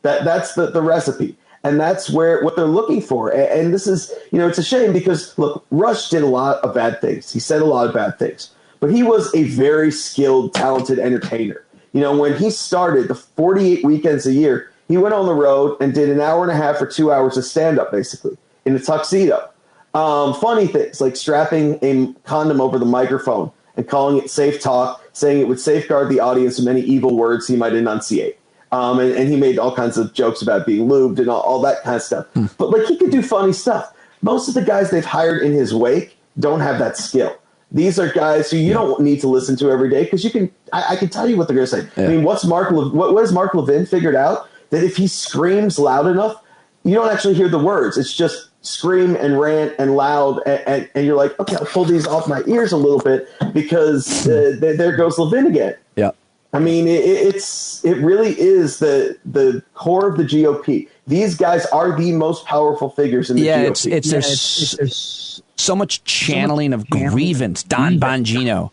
That's the recipe. And that's what they're looking for. And this is, it's a shame because, look, Rush did a lot of bad things. He said a lot of bad things. But he was a very skilled, talented entertainer. When he started the 48 weekends a year, he went on the road and did an hour and a half or 2 hours of stand-up, basically, in a tuxedo. Funny things like strapping a condom over the microphone and calling it safe talk, saying it would safeguard the audience from any evil words he might enunciate. And he made all kinds of jokes about being lubed and all that kind of stuff. But he could do funny stuff. Most of the guys they've hired in his wake don't have that skill. These are guys who you don't need to listen to every day because I can tell you what they're going to say. Yeah. I mean, what has Mark Levin figured out? That if he screams loud enough, you don't actually hear the words. It's just scream and rant and loud. And you're like, okay, I'll pull these off my ears a little bit because there goes Levin again. Yeah. I mean, it really is the core of the GOP. These guys are the most powerful figures in the GOP. There's so much channeling of grievance. Don Bongino,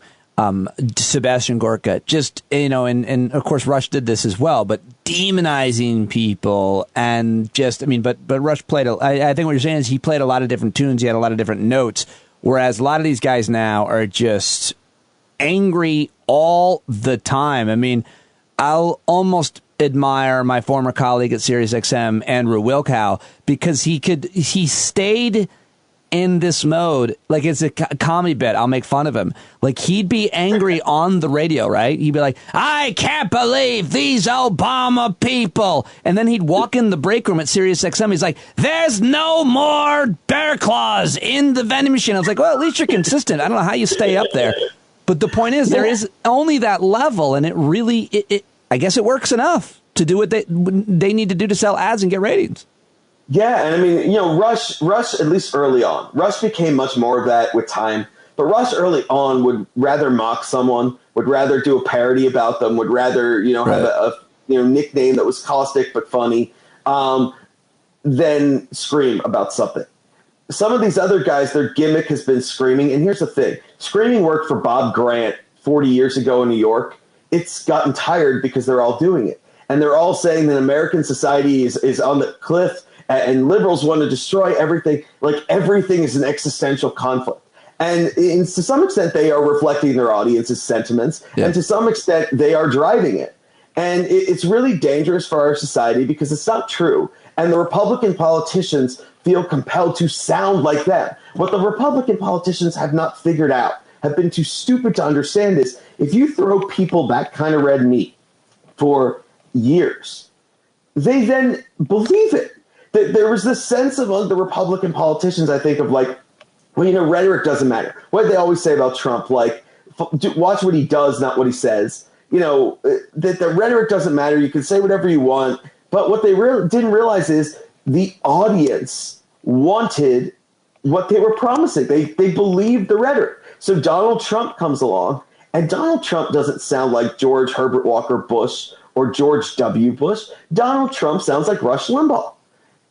Sebastian Gorka, and of course Rush did this as well. But demonizing people and just, I mean, but Rush played, I think what you're saying is he played a lot of different tunes. He had a lot of different notes, whereas a lot of these guys now are just angry all the time. I mean, I'll almost admire my former colleague at SiriusXM, Andrew Wilkow, because he stayed in this mode, like it's a comedy bit. I'll make fun of him. Like he'd be angry on the radio, right? He'd be like, I can't believe these Obama people. And then he'd walk in the break room at SiriusXM. He's like, there's no more bear claws in the vending machine. I was like, well, at least you're consistent. I don't know how you stay up there. But the point is, there is only that level, and it really, I guess it works enough to do what they need to do to sell ads and get ratings. Yeah, and I mean, Rush, at least early on, Rush became much more of that with time. But Rush early on would rather mock someone, would rather do a parody about them, would rather, have a nickname that was caustic but funny, than scream about something. Some of these other guys, their gimmick has been screaming. And here's the thing. Screaming worked for Bob Grant 40 years ago in New York. It's gotten tired because they're all doing it. And they're all saying that American society is on the cliff and liberals want to destroy everything. Like everything is an existential conflict. And to some extent, they are reflecting their audience's sentiments. Yeah. And to some extent, they are driving it. And it's really dangerous for our society because it's not true. And the Republican politicians feel compelled to sound like them. What the Republican politicians have not figured out, have been too stupid to understand, is if you throw people that kind of red meat for years, they then believe it. There was this sense among the Republican politicians, I think, of like, well, rhetoric doesn't matter. What did they always say about Trump? Like, watch what he does, not what he says. That the rhetoric doesn't matter. You can say whatever you want. But what they didn't realize is the audience wanted what they were promising. They believed the rhetoric. So Donald Trump comes along, and Donald Trump doesn't sound like George Herbert Walker Bush or George W. Bush. Donald Trump sounds like Rush Limbaugh.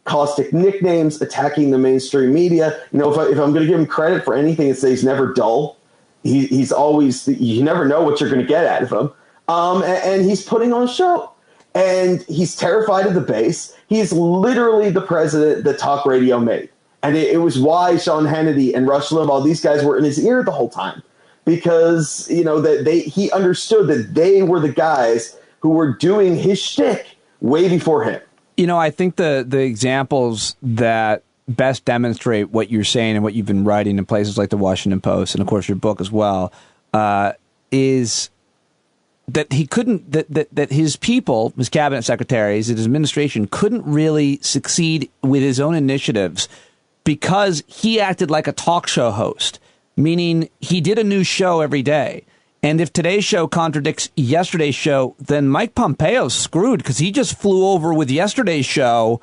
Caustic nicknames, attacking the mainstream media. If I'm going to give him credit for anything, it's that he's never dull. He's always, you never know what you're going to get out of him. And he's putting on a show. And he's terrified of the base. He's literally the president that talk radio made. And it was why Sean Hannity and Rush Limbaugh, these guys were in his ear the whole time. Because, he understood that they were the guys who were doing his shtick way before him. I think the examples that best demonstrate what you're saying and what you've been writing in places like the Washington Post and, of course, your book as well, is that he couldn't, that his people, his cabinet secretaries, his administration couldn't really succeed with his own initiatives because he acted like a talk show host, meaning he did a new show every day. And if today's show contradicts yesterday's show, then Mike Pompeo's screwed because he just flew over with yesterday's show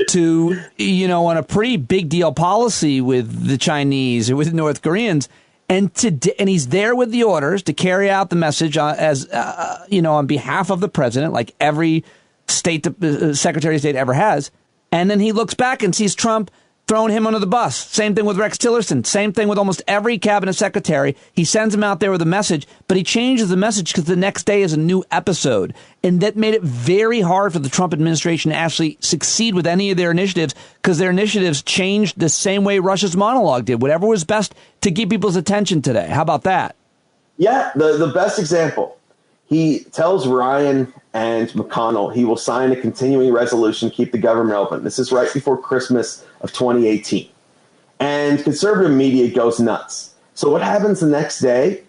to, on a pretty big deal policy with the Chinese or with North Koreans. And he's there with the orders to carry out the message on behalf of the president, like every Secretary of State ever has. And then he looks back and sees Trump throwing him under the bus. Same thing with Rex Tillerson. Same thing with almost every cabinet secretary. He sends him out there with a message, but he changes the message because the next day is a new episode. And that made it very hard for the Trump administration to actually succeed with any of their initiatives because their initiatives changed the same way Rush's monologue did. Whatever was best to keep people's attention today. How about that? Yeah, the best example. He tells Ryan and McConnell he will sign a continuing resolution to keep the government open. This is right before Christmas of 2018. And conservative media goes nuts. So what happens the next day?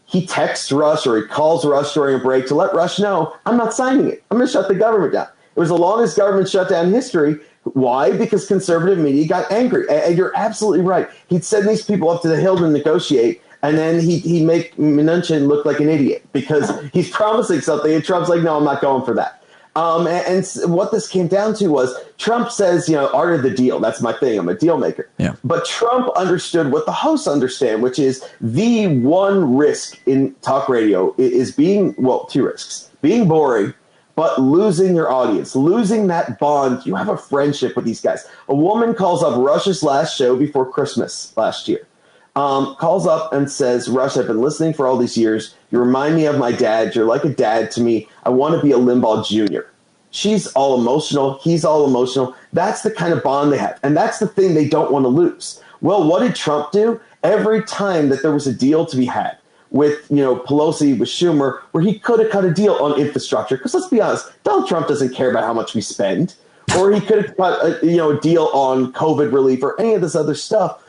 He texts Rush or he calls Rush during a break to let Rush know, I'm not signing it. I'm going to shut the government down. It was the longest government shutdown in history. Why? Because conservative media got angry. And you're absolutely right. He'd send these people up to the Hill to negotiate. And then he'd make Mnuchin look like an idiot because he's promising something. And Trump's like, no, I'm not going for that. And what this came down to was Trump says, art of the deal. That's my thing. I'm a deal maker. Yeah. But Trump understood what the hosts understand, which is the one risk in talk radio is being, two risks, being boring, but losing your audience, losing that bond. You have a friendship with these guys. A woman calls up Rush's last show before Christmas last year. Calls up and says, Rush, I've been listening for all these years. You remind me of my dad. You're like a dad to me. I want to be a Limbaugh Jr. She's all emotional. He's all emotional. That's the kind of bond they have. And that's the thing they don't want to lose. Well, what did Trump do? Every time that there was a deal to be had with, Pelosi, with Schumer, where he could have cut a deal on infrastructure, because let's be honest, Donald Trump doesn't care about how much we spend, or he could have cut a deal on COVID relief or any of this other stuff.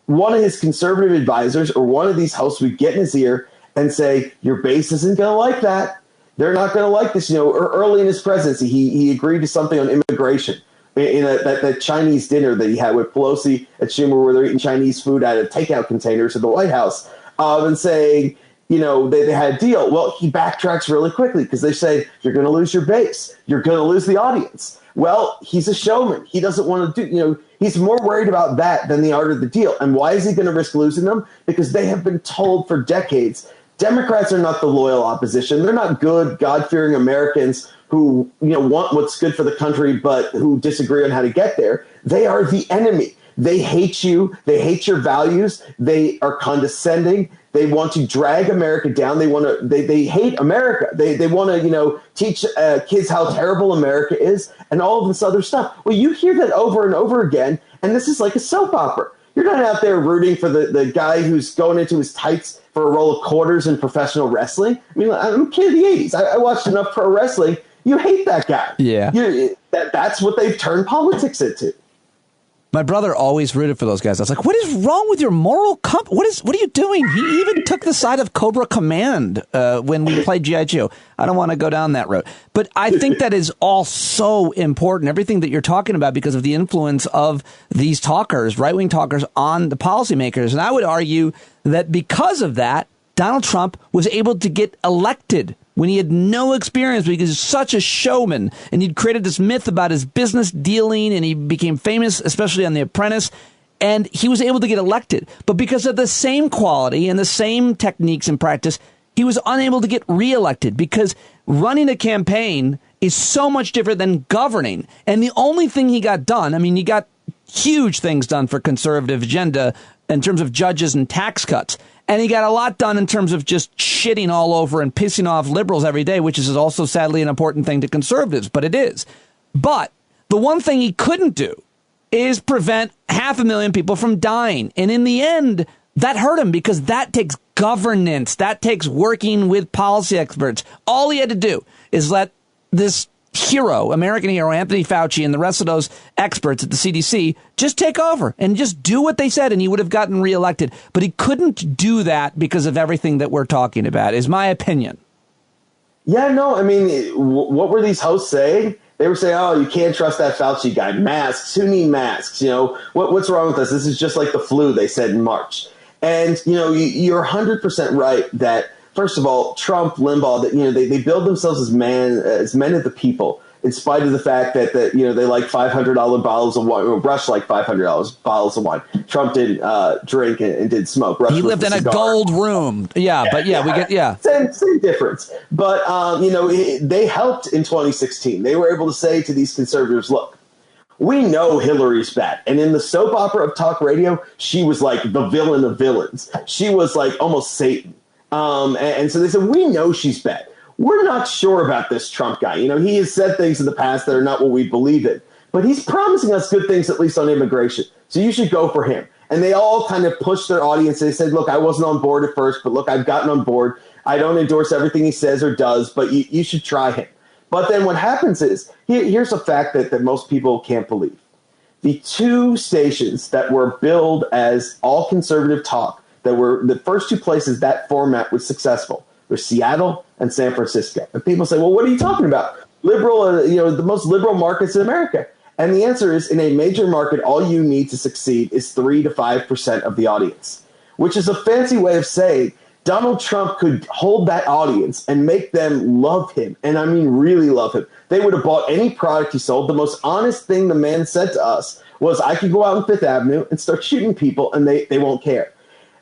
One of his conservative advisors or one of these hosts would get in his ear and say, your base isn't going to like that. They're not going to like this. Early in his presidency, he agreed to something on immigration in that Chinese dinner that he had with Pelosi and Schumer, where they're eating Chinese food out of takeout containers at the White House, and saying, they had a deal. Well, he backtracks really quickly because they say, you're going to lose your base. You're going to lose the audience. Well, he's a showman. He doesn't want to do, he's more worried about that than the art of the deal. And why is he going to risk losing them? Because they have been told for decades, Democrats are not the loyal opposition. They're not good, God-fearing Americans who, want what's good for the country, but who disagree on how to get there. They are the enemy. They hate you. They hate your values. They are condescending. They want to drag America down. They hate America. They want to, teach kids how terrible America is and all of this other stuff. Well, you hear that over and over again, and this is like a soap opera. You're not out there rooting for the guy who's going into his tights for a roll of quarters in professional wrestling. I mean, I'm a kid of the 80s. I watched enough pro wrestling. You hate that guy. Yeah. That's what they've turned politics into. My brother always rooted for those guys. I was like, what is wrong with your moral what are you doing? He even took the side of Cobra Command when we played G.I. Joe. I don't want to go down that road. But I think that is all so important, everything that you're talking about, because of the influence of these talkers, right-wing talkers, on the policymakers. And I would argue that because of that, Donald Trump was able to get elected when he had no experience, because he's such a showman, and he'd created this myth about his business dealing, and he became famous, especially on The Apprentice, and he was able to get elected. But because of the same quality and the same techniques and practice, he was unable to get reelected, because running a campaign is so much different than governing. And the only thing he got done, I mean, he got huge things done for conservative agenda in terms of judges and tax cuts. And he got a lot done in terms of just shitting all over and pissing off liberals every day, which is also sadly an important thing to conservatives, but it is. But the one thing he couldn't do is prevent 500,000 people from dying. And in the end, that hurt him, because that takes governance. That takes working with policy experts. All he had to do is let this hero, American hero, Anthony Fauci, and the rest of those experts at the CDC just take over and just do what they said, and he would have gotten reelected. But he couldn't do that because of everything that we're talking about, is my opinion. Yeah, no, I mean, what were these hosts saying? They were saying, oh, you can't trust that Fauci guy. Masks, who need masks? What's wrong with us? This is just like the flu, they said in March. And, you're 100% right that, first of all, Trump, Limbaugh, that they build themselves as men of the people, in spite of the fact that they like $500 bottles of wine. Rush liked $500 bottles of wine. Trump didn't drink and did smoke. Rush he lived in a gold room. Yeah, but we get same difference. But they helped in 2016. They were able to say to these conservatives, look, we know Hillary's bad. And in the soap opera of talk radio, she was like the villain of villains. She was like almost Satan. And so they said, we know she's bad. We're not sure about this Trump guy. He has said things in the past that are not what we believe in. But he's promising us good things, at least on immigration. So you should go for him. And they all kind of pushed their audience. They said, look, I wasn't on board at first, but look, I've gotten on board. I don't endorse everything he says or does, but you should try him. But then what happens is, here's a fact that most people can't believe. The two stations that were billed as all conservative talk, that were the first two places that format was successful, were Seattle and San Francisco. And people say, well, what are you talking about? Liberal, the most liberal markets in America. And the answer is, in a major market, all you need to succeed is 3 to 5% of the audience, which is a fancy way of saying Donald Trump could hold that audience and make them love him. And I mean, really love him. They would have bought any product he sold. The most honest thing the man said to us was, I could go out on Fifth Avenue and start shooting people and they won't care.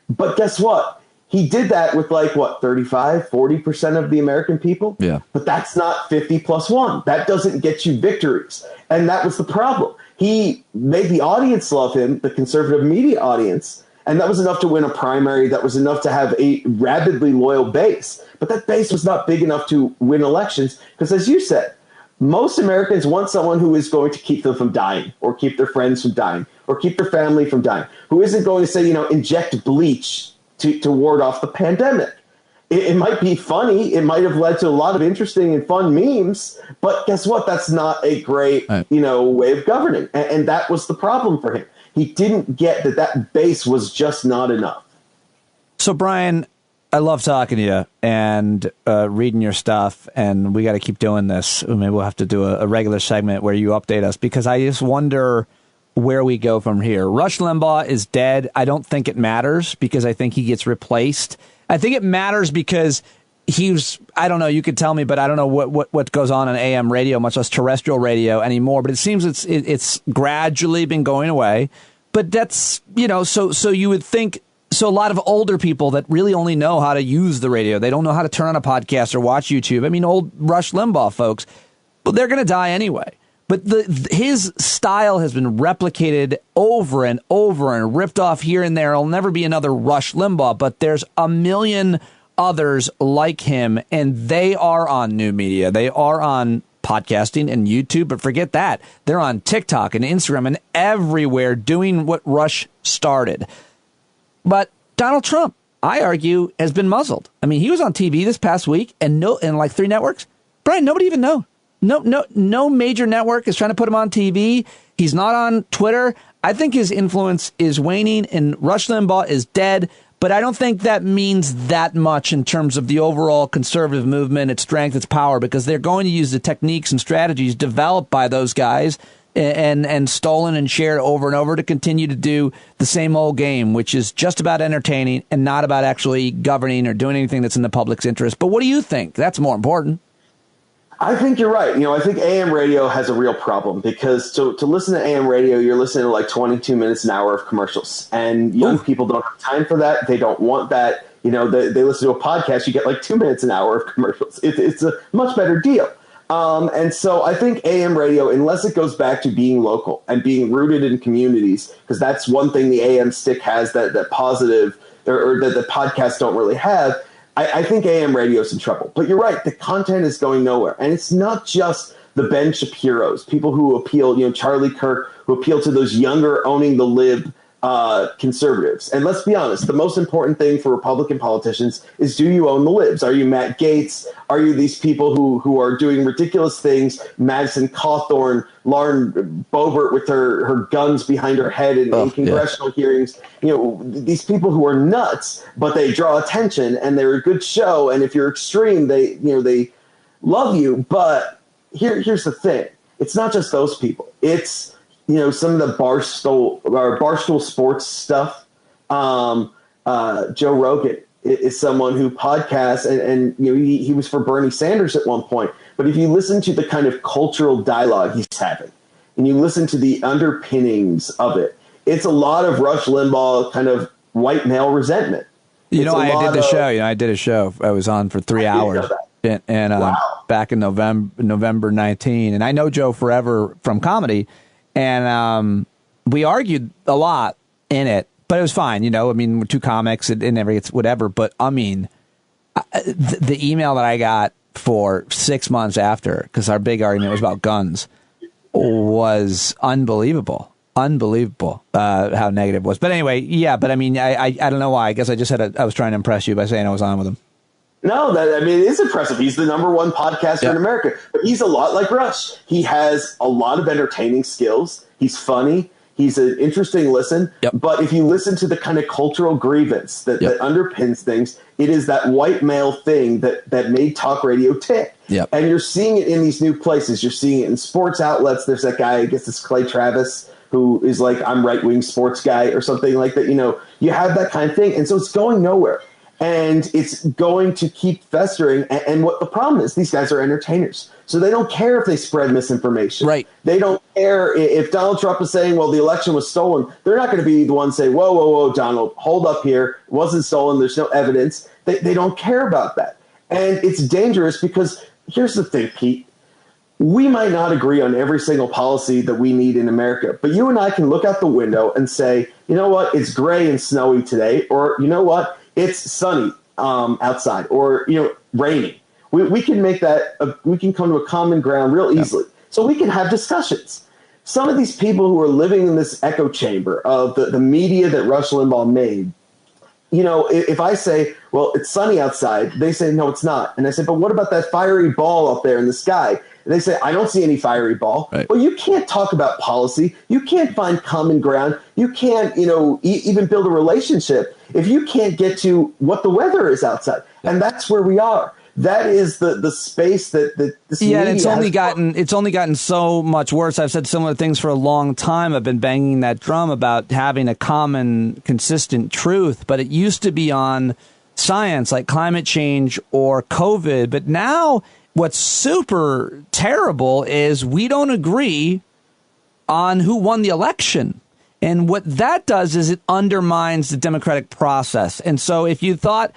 But guess what? He did that with 35, 40% of the American people. Yeah. But that's not 50 plus 1. That doesn't get you victories. And that was the problem. He made the audience love him, the conservative media audience. And that was enough to win a primary. That was enough to have a rabidly loyal base. But that base was not big enough to win elections because, as you said, Most Americans want someone who is going to keep them from dying, or keep their friends from dying, or keep their family from dying, who isn't going to say, inject bleach to ward off the pandemic. It might be funny. It might have led to a lot of interesting and fun memes, but guess what? That's not a great, way of governing. And that was the problem for him. He didn't get that base was just not enough. So, Brian, I love talking to you and reading your stuff, and we got to keep doing this. Maybe we'll have to do a regular segment where you update us, because I just wonder where we go from here. Rush Limbaugh is dead. I don't think it matters, because I think he gets replaced. I think it matters because I don't know, you could tell me, but I don't know what goes on AM radio, much less terrestrial radio anymore. But it seems it's gradually been going away. But that's, so you would think, so a lot of older people that really only know how to use the radio, they don't know how to turn on a podcast or watch YouTube. I mean, old Rush Limbaugh folks, but they're going to die anyway. But his style has been replicated over and over and ripped off here and there. It'll never be another Rush Limbaugh, but there's a million others like him, and they are on new media. They are on podcasting and YouTube, but forget that. They're on TikTok and Instagram and everywhere doing what Rush started. But Donald Trump, I argue, has been muzzled. I mean, he was on TV this past week and like 3 networks. Brian, nobody even knows. No major network is trying to put him on TV. He's not on Twitter. I think his influence is waning, and Rush Limbaugh is dead. But I don't think that means that much in terms of the overall conservative movement, its strength, its power, because they're going to use the techniques and strategies developed by those guys and stolen and shared over and over to continue to do the same old game, which is just about entertaining and not about actually governing or doing anything that's in the public's interest. But what do you think? That's more important. I think you're right. I think AM radio has a real problem, because to listen to AM radio, you're listening to like 22 minutes an hour of commercials, and young people don't have time for that. They don't want that. They listen to a podcast, you get like 2 minutes an hour of commercials. It's a much better deal. And so I think AM radio, unless it goes back to being local and being rooted in communities, because that's one thing the AM stick has that positive or that the podcasts don't really have, I think AM radio is in trouble. But you're right, the content is going nowhere. And it's not just the Ben Shapiros, people who appeal, Charlie Kirk, who appeal to those younger owning the lib conservatives. And let's be honest, the most important thing for Republican politicians is, do you own the libs? Are you Matt Gaetz? Are you these people who are doing ridiculous things? Madison Cawthorn, Lauren Boebert with her guns behind her head in congressional hearings. These people who are nuts, but they draw attention and they're a good show. And if you're extreme, they love you. But here's the thing. It's not just those people. It's, some of the Barstool Sports stuff. Joe Rogan is someone who podcasts, and he was for Bernie Sanders at one point. But if you listen to the kind of cultural dialogue he's having, and you listen to the underpinnings of it, it's a lot of Rush Limbaugh kind of white male resentment. I did the show. I did a show. I was on for 3 hours. And wow. Back in November 19. And I know Joe forever from comedy. And we argued a lot in it, but it was fine. We're 2 comics and it's whatever. But the email that I got for 6 months after, because our big argument was about guns, was unbelievable. Unbelievable how negative it was. But anyway, yeah. But I don't know why. I guess I just I was trying to impress you by saying I was on with him. No, it is impressive. He's the #1 podcaster in America. But he's a lot like Rush. He has a lot of entertaining skills. He's funny. He's an interesting listen. Yep. But if you listen to the kind of cultural grievance that underpins things, it is that white male thing that made talk radio tick. Yep. And you're seeing it in these new places. You're seeing it in sports outlets. There's that guy, I guess it's Clay Travis, who is like, I'm right-wing sports guy or something like that. You have that kind of thing. And so it's going nowhere. And it's going to keep festering. And what the problem is, these guys are entertainers. So they don't care if they spread misinformation. Right. They don't care if Donald Trump is saying, well, the election was stolen. They're not going to be the ones say, whoa, Donald, hold up here. It wasn't stolen. There's no evidence. They don't care about that. And it's dangerous because here's the thing, Pete. We might not agree on every single policy that we need in America, but you and I can look out the window and say, you know what, it's gray and snowy today, or you know what, it's sunny outside, or rainy, We can make that, we can come to a common ground real easily. So we can have discussions. Some of these people who are living in this echo chamber of the media that Rush Limbaugh made, you know, if I say, well, it's sunny outside, they say, no, it's not. And I say, but what about that fiery ball up there in the sky? And they say, I don't see any fiery ball. Right. Well, you can't talk about policy. You can't find common ground. You can't, you know, even build a relationship if you can't get to what the weather is outside. And that's where we are. That is the space that this media and it's only gotten so much worse. I've said similar things for a long time. I've been banging that drum about having a common, consistent truth, but it used to be on science like climate change or COVID. But now what's super terrible is we don't agree on who won the election. And what that does is it undermines the democratic process. And so if you thought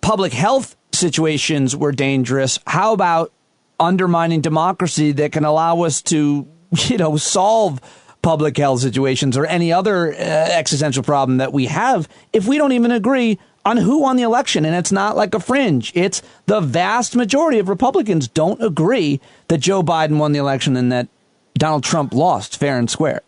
public health situations were dangerous, how about undermining democracy that can allow us to, you know, solve public health situations or any other existential problem that we have if we don't even agree on who won the election? And it's not like a fringe. It's the vast majority of Republicans don't agree that Joe Biden won the election and that Donald Trump lost fair and square.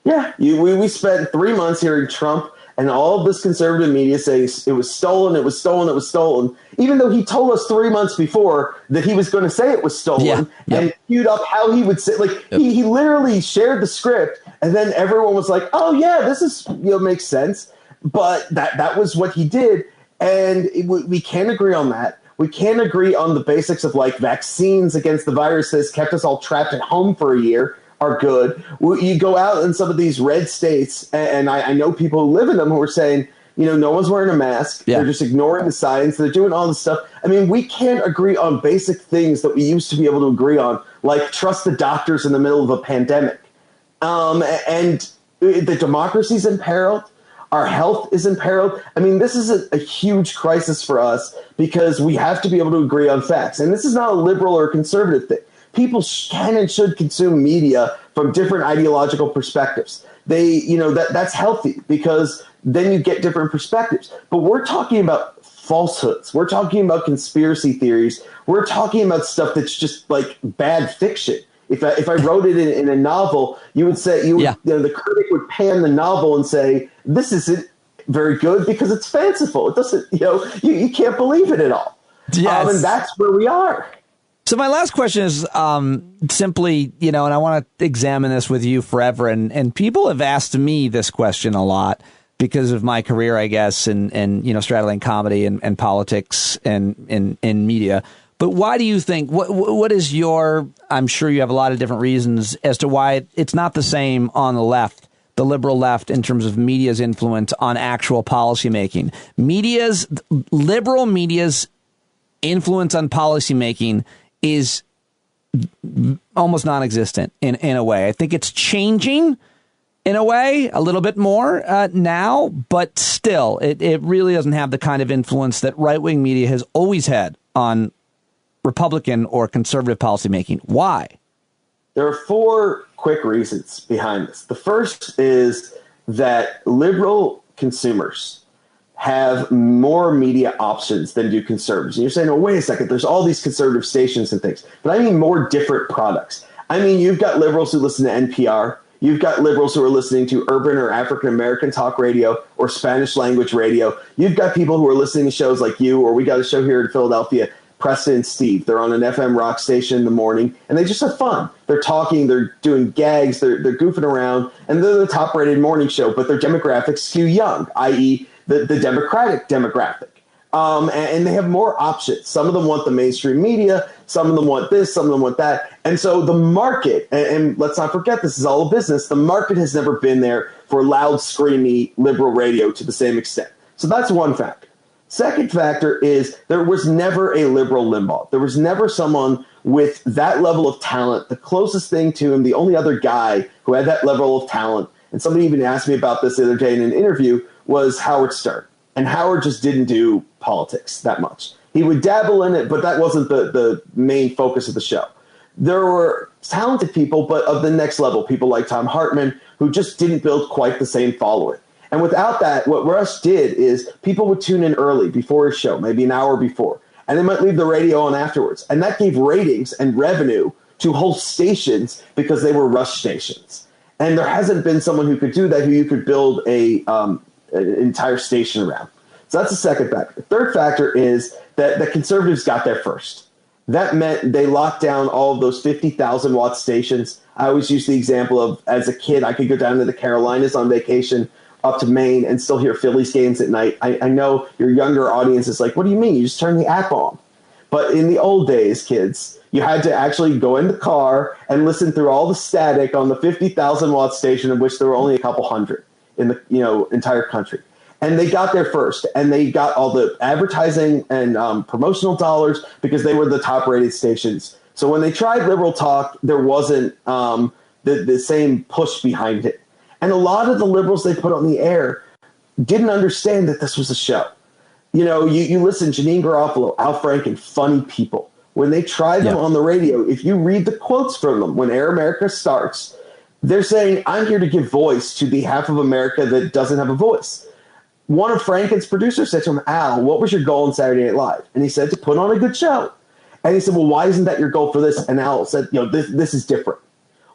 Yeah, we spent 3 months hearing Trump and all of this conservative media say it was stolen, it was stolen, it was stolen, even though he told us 3 months before that he was going to say it was stolen and queued up how he would say, like, he literally shared the script, and then everyone was like, oh, yeah, this is, you know, makes sense. But that was what he did, and we can't agree on that. We can't agree on the basics of, like, vaccines against the virus that's kept us all trapped at home for a year are good. You go out in some of these red states, and I know people who live in them who are saying, you know, no one's wearing a mask. They're just ignoring the science. They're doing all this stuff. I mean, we can't agree on basic things that we used to be able to agree on, like trust the doctors in the middle of a pandemic. And the democracy's imperiled. Our health is imperiled. I mean, this is a huge crisis for us because we have to be able to agree on facts. And this is not a liberal or conservative thing. People can and should consume media from different ideological perspectives. That's healthy because then you get different perspectives. But we're talking about falsehoods. We're talking about conspiracy theories. We're talking about stuff that's just like bad fiction. If I wrote it in a novel, you would say the critic would pan the novel and say, this isn't very good because it's fanciful. It doesn't, you can't believe it at all. Yes. And that's where we are. So my last question is simply, and I want to examine this with you forever. And people have asked me this question a lot because of my career, I guess, and straddling comedy and politics and media. But why do you think, what is your, I'm sure you have a lot of different reasons as to why it's not the same on the left, the liberal left, in terms of media's influence on actual policymaking. Liberal media's influence on policymaking is almost non-existent in a way. I think it's changing in a way a little bit more now, but still it really doesn't have the kind of influence that right-wing media has always had on Republican or conservative policymaking. Why? There are 4 quick reasons behind this. The first is that liberal consumers have more media options than do conservatives. And you're saying, oh, wait a second, there's all these conservative stations and things. But I mean more different products. I mean, you've got liberals who listen to NPR. You've got liberals who are listening to urban or African-American talk radio or Spanish language radio. You've got people who are listening to shows like you, or we got a show here in Philadelphia, Preston and Steve. They're on an FM rock station in the morning, and they just have fun. They're talking, they're doing gags, they're goofing around, and they're the top-rated morning show, but their demographics skew young, i.e., the Democratic demographic. And they have more options. Some of them want the mainstream media. Some of them want this. Some of them want that. And so the market, and let's not forget, this is all a business. The market has never been there for loud, screamy liberal radio to the same extent. So that's one factor. Second factor is there was never a liberal Limbaugh. There was never someone with that level of talent. The closest thing to him, the only other guy who had that level of talent, and somebody even asked me about this the other day in an interview, was Howard Stern. And Howard just didn't do politics that much. He would dabble in it, but that wasn't the main focus of the show. There were talented people, but of the next level, people like Tom Hartman, who just didn't build quite the same following. And without that, what Rush did is people would tune in early before his show, maybe an hour before. and they might leave the radio on afterwards. And that gave ratings and revenue to whole stations because they were rush stations. And there hasn't been someone who could do that, who you could build an entire station around. So that's the second factor. The third factor is that the conservatives got there first. That meant they locked down all of those 50,000 watt stations. I always use the example of, as a kid, I could go down to the Carolinas on vacation, up to Maine, and still hear Phillies games at night. I know your younger audience is like, what do you mean? You just turn the app on. But in the old days, kids, you had to actually go in the car and listen through all the static on the 50,000 watt station, of which there were only a couple hundred in the entire country. And they got there first, and they got all the advertising and promotional dollars because they were the top-rated stations. So when they tried liberal talk, there wasn't the same push behind it. And a lot of the liberals they put on the air didn't understand that this was a show. You know, you listen, Janine Garofalo, Al Franken, funny people. When they try them on the radio, if you read the quotes from them, when Air America starts, they're saying, I'm here to give voice to the half of America that doesn't have a voice. One of Franken's producers said to him, Al, what was your goal in Saturday Night Live? And he said, to put on a good show. And he said, well, why isn't that your goal for this? And Al said, this is different.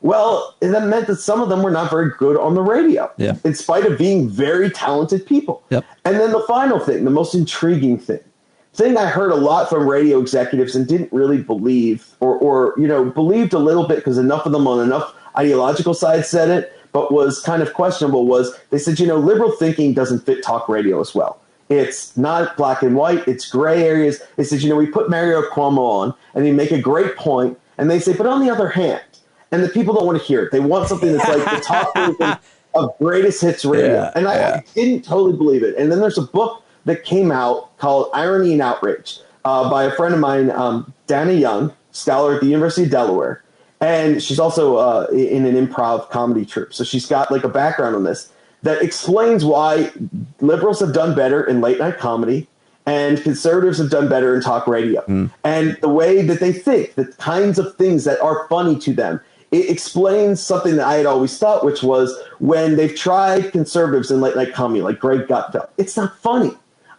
Well, that meant that some of them were not very good on the radio, in spite of being very talented people. And then the final thing, the most intriguing thing I heard a lot from radio executives and didn't really believe, or believed a little bit because enough of them on enough ideological sides said it, but was kind of questionable, was they said, liberal thinking doesn't fit talk radio as well. It's not black and white. It's gray areas. They said, we put Mario Cuomo on and they make a great point. And they say, but on the other hand, and the people don't want to hear it. They want something that's like the top version of greatest hits radio. I didn't totally believe it. And then there's a book that came out called Irony and Outrage by a friend of mine, Dana Young, scholar at the University of Delaware. And she's also in an improv comedy troupe. So she's got like a background on this that explains why liberals have done better in late night comedy and conservatives have done better in talk radio. And the way that they think, the kinds of things that are funny to them. It explains something that I had always thought, which was when they've tried conservatives in late night comedy, like Greg Gutfeld, it's not funny.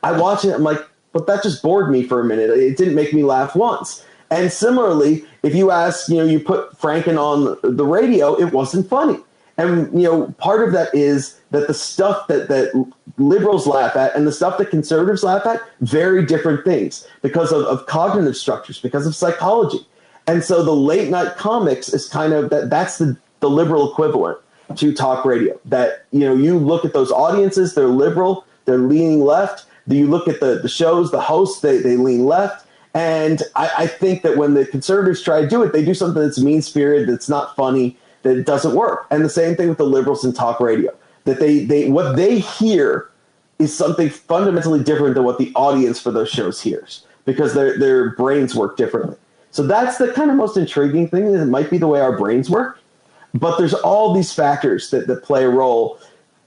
I watch it, I'm like, but that just bored me for a minute. It didn't make me laugh once. And similarly, if you ask, you put Franken on the radio, it wasn't funny. And, part of that is that the stuff that liberals laugh at and the stuff that conservatives laugh at, very different things because of cognitive structures, because of psychology. And so the late night comics is kind of that's the liberal equivalent to talk radio. That, you look at those audiences, they're liberal, they're leaning left. You look at the shows, the hosts, they lean left. And I think that when the conservatives try to do it, they do something that's mean-spirited, that's not funny, that it doesn't work. And the same thing with the liberals in talk radio. That they what they hear is something fundamentally different than what the audience for those shows hears, because their brains work differently. So that's the kind of most intriguing thing, is it might be the way our brains work, but there's all these factors that play a role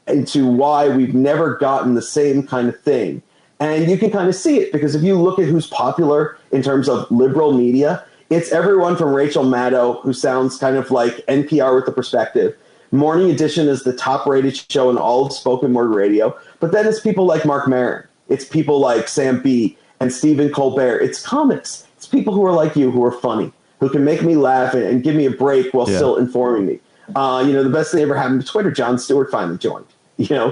into why we've never gotten the same kind of thing. And you can kind of see it, because if you look at who's popular in terms of liberal media, it's everyone from Rachel Maddow, who sounds kind of like NPR with the perspective. Morning Edition is the top-rated show in all of spoken word radio. But then it's people like Mark Maron. It's people like Sam Bee and Stephen Colbert. It's comics. It's people who are like you, who are funny, who can make me laugh and give me a break while still informing me. The best thing ever happened to Twitter, Jon Stewart finally joined. I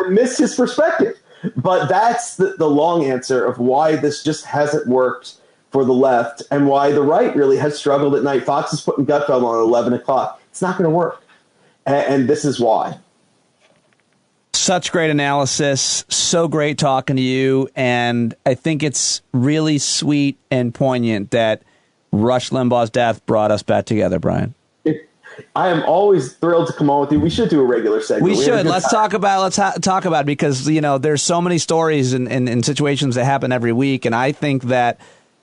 missed his perspective. But that's the long answer of why this just hasn't worked for the left and why the right really has struggled at night. Fox is putting Gutfeld on at 11 o'clock. It's not going to work. And this is why. Such great analysis. So great talking to you. And I think it's really sweet and poignant that Rush Limbaugh's death brought us back together, Brian. I am always thrilled to come on with you. We should do a regular segment. We should. Let's talk about it, because, there's so many stories and situations that happen every week. And I think that,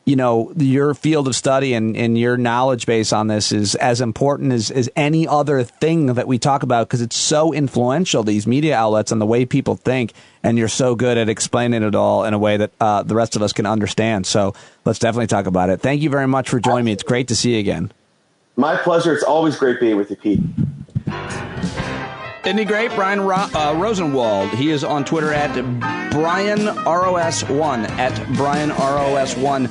your field of study and your knowledge base on this is as important as any other thing that we talk about, because it's so influential, these media outlets and the way people think. And you're so good at explaining it all in a way that the rest of us can understand. So let's definitely talk about it. Thank you very much for joining me. It's great to see you again. My pleasure. It's always great being with you, Pete. Isn't he great? Brian Rosenwald. He is on Twitter at Brian ROS1, at Brian ROS1.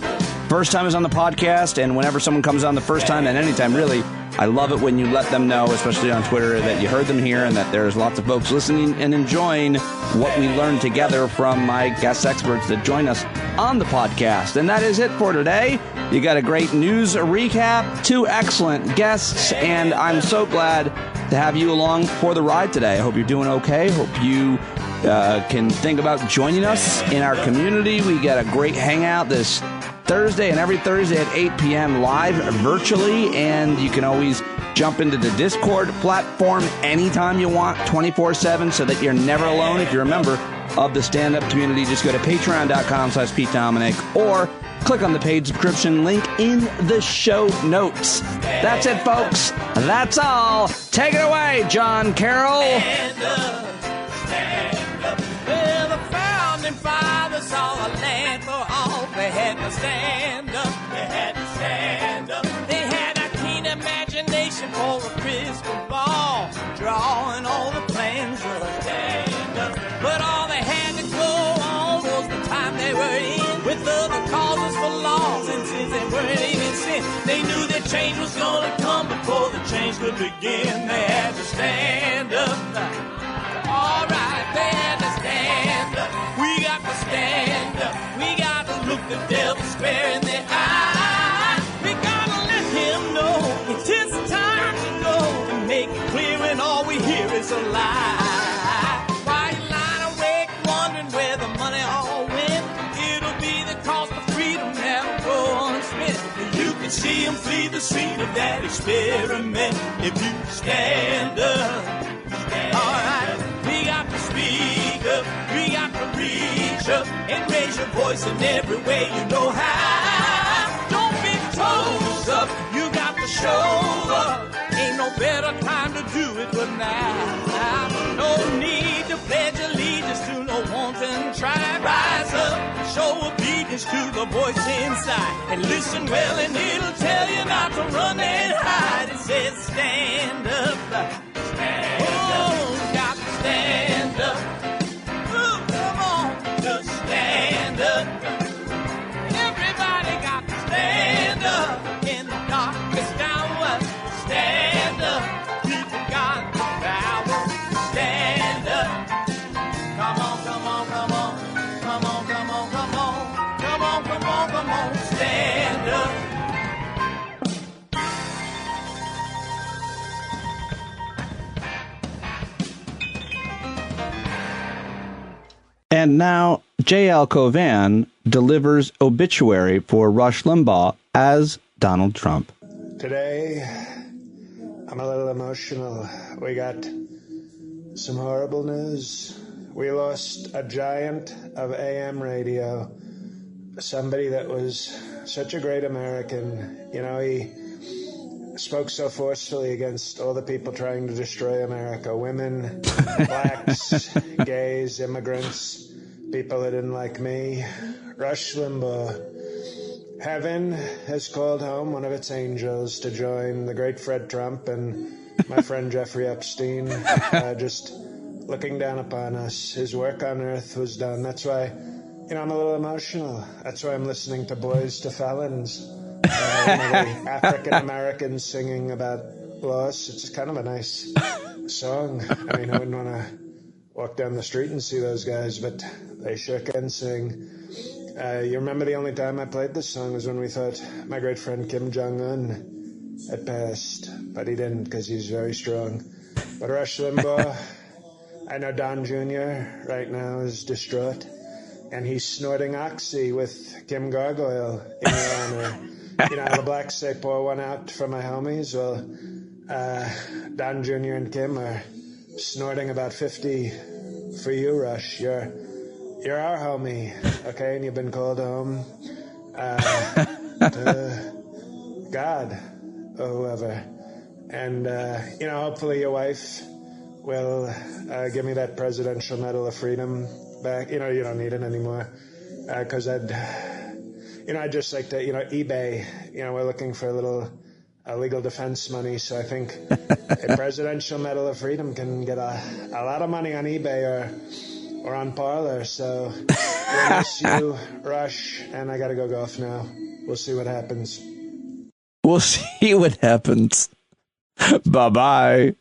First time is on the podcast, and whenever someone comes on the first time, and anytime really, I love it when you let them know, especially on Twitter, that you heard them here and that there's lots of folks listening and enjoying what we learn together from my guest experts that join us on the podcast. And that is it for today. You got a great news recap, 2 excellent guests, and I'm so glad to have you along for the ride today. I hope you're doing okay. Hope you can think about joining us in our community. We got a great hangout this Thursday and every Thursday at 8 p.m. live virtually, and you can always jump into the Discord platform anytime you want, 24/7, so that you're never alone. If you're a member of the stand-up community, just go to patreon.com/PeteDominic or click on the paid subscription link in the show notes. That's it, folks. That's all. Take it away, John Carroll. Stand up, stand up. Well, the founding fathers saw a land for all. They had to stand up. They had to stand up. They had a keen imagination for a crystal ball, drawing all the plans of a stand up. But all they had to go on was the time they were in, with other causes for laws, and since they weren't even sin, they knew that change was gonna come before the change could begin. They had to stand up. All right, they had to stand up. We got to stand up. We got to look the devil square in the eye. We gotta let him know it's his time to go and make it clear when all we hear is a lie. Why you lying awake wondering where the money all went? It'll be the cost of freedom that'll go unspent. You can see him flee the scene of that experiment if you stand up. All right, we got to speak up, we got to reach up and raise your voice in every way you know how. Don't be toes up, you got to show up. Ain't no better time to do it but now. No need to pledge allegiance to no wanton tribe. Rise up and show obedience to the voice inside. And listen well and it'll tell you not to run and hide. It says stand up. Stand up. Got to stand up. Ooh, come on, just stand up. Everybody got to stand up in the darkest hour. Stand up. People got the power. Stand up. Come on, come on, come on. Come on, come on, come on. Come on, come on, come on. Stand up. And now, J.L. Covan delivers obituary for Rush Limbaugh as Donald Trump. Today, I'm a little emotional. We got some horrible news. We lost a giant of AM radio, somebody that was such a great American. You know, he spoke so forcefully against all the people trying to destroy America. Women, blacks, gays, immigrants, people that didn't like me. Rush Limbaugh. Heaven has called home one of its angels to join the great Fred Trump and my friend Jeffrey Epstein, just looking down upon us. His work on earth was done. That's why, you know, I'm a little emotional. That's why I'm listening to Boys to Felons. The African Americans singing about loss. It's kind of a nice song. I mean, I wouldn't want to walk down the street and see those guys, but they sure can sing. You remember the only time I played this song was when we thought my great friend Kim Jong-un had passed, but he didn't because he's very strong. But Rush Limbaugh, I know Don Jr. right now is distraught, and he's snorting oxy with Kim Gargoyle in your honor. You know how the blacks say pour one out for my homies? Well, Don Jr. and Kim are snorting about 50 for you, Rush. You're our homie, okay? And you've been called home to God or whoever. And, you know, hopefully your wife will give me that Presidential Medal of Freedom back. You know, you don't need it anymore because I'd just like to, eBay, we're looking for a little legal defense money. So I think a Presidential Medal of Freedom can get a lot of money on eBay, or or on Parler. So we'll miss you, Rush, and I got to go golf now. We'll see what happens. We'll see what happens. Bye-bye.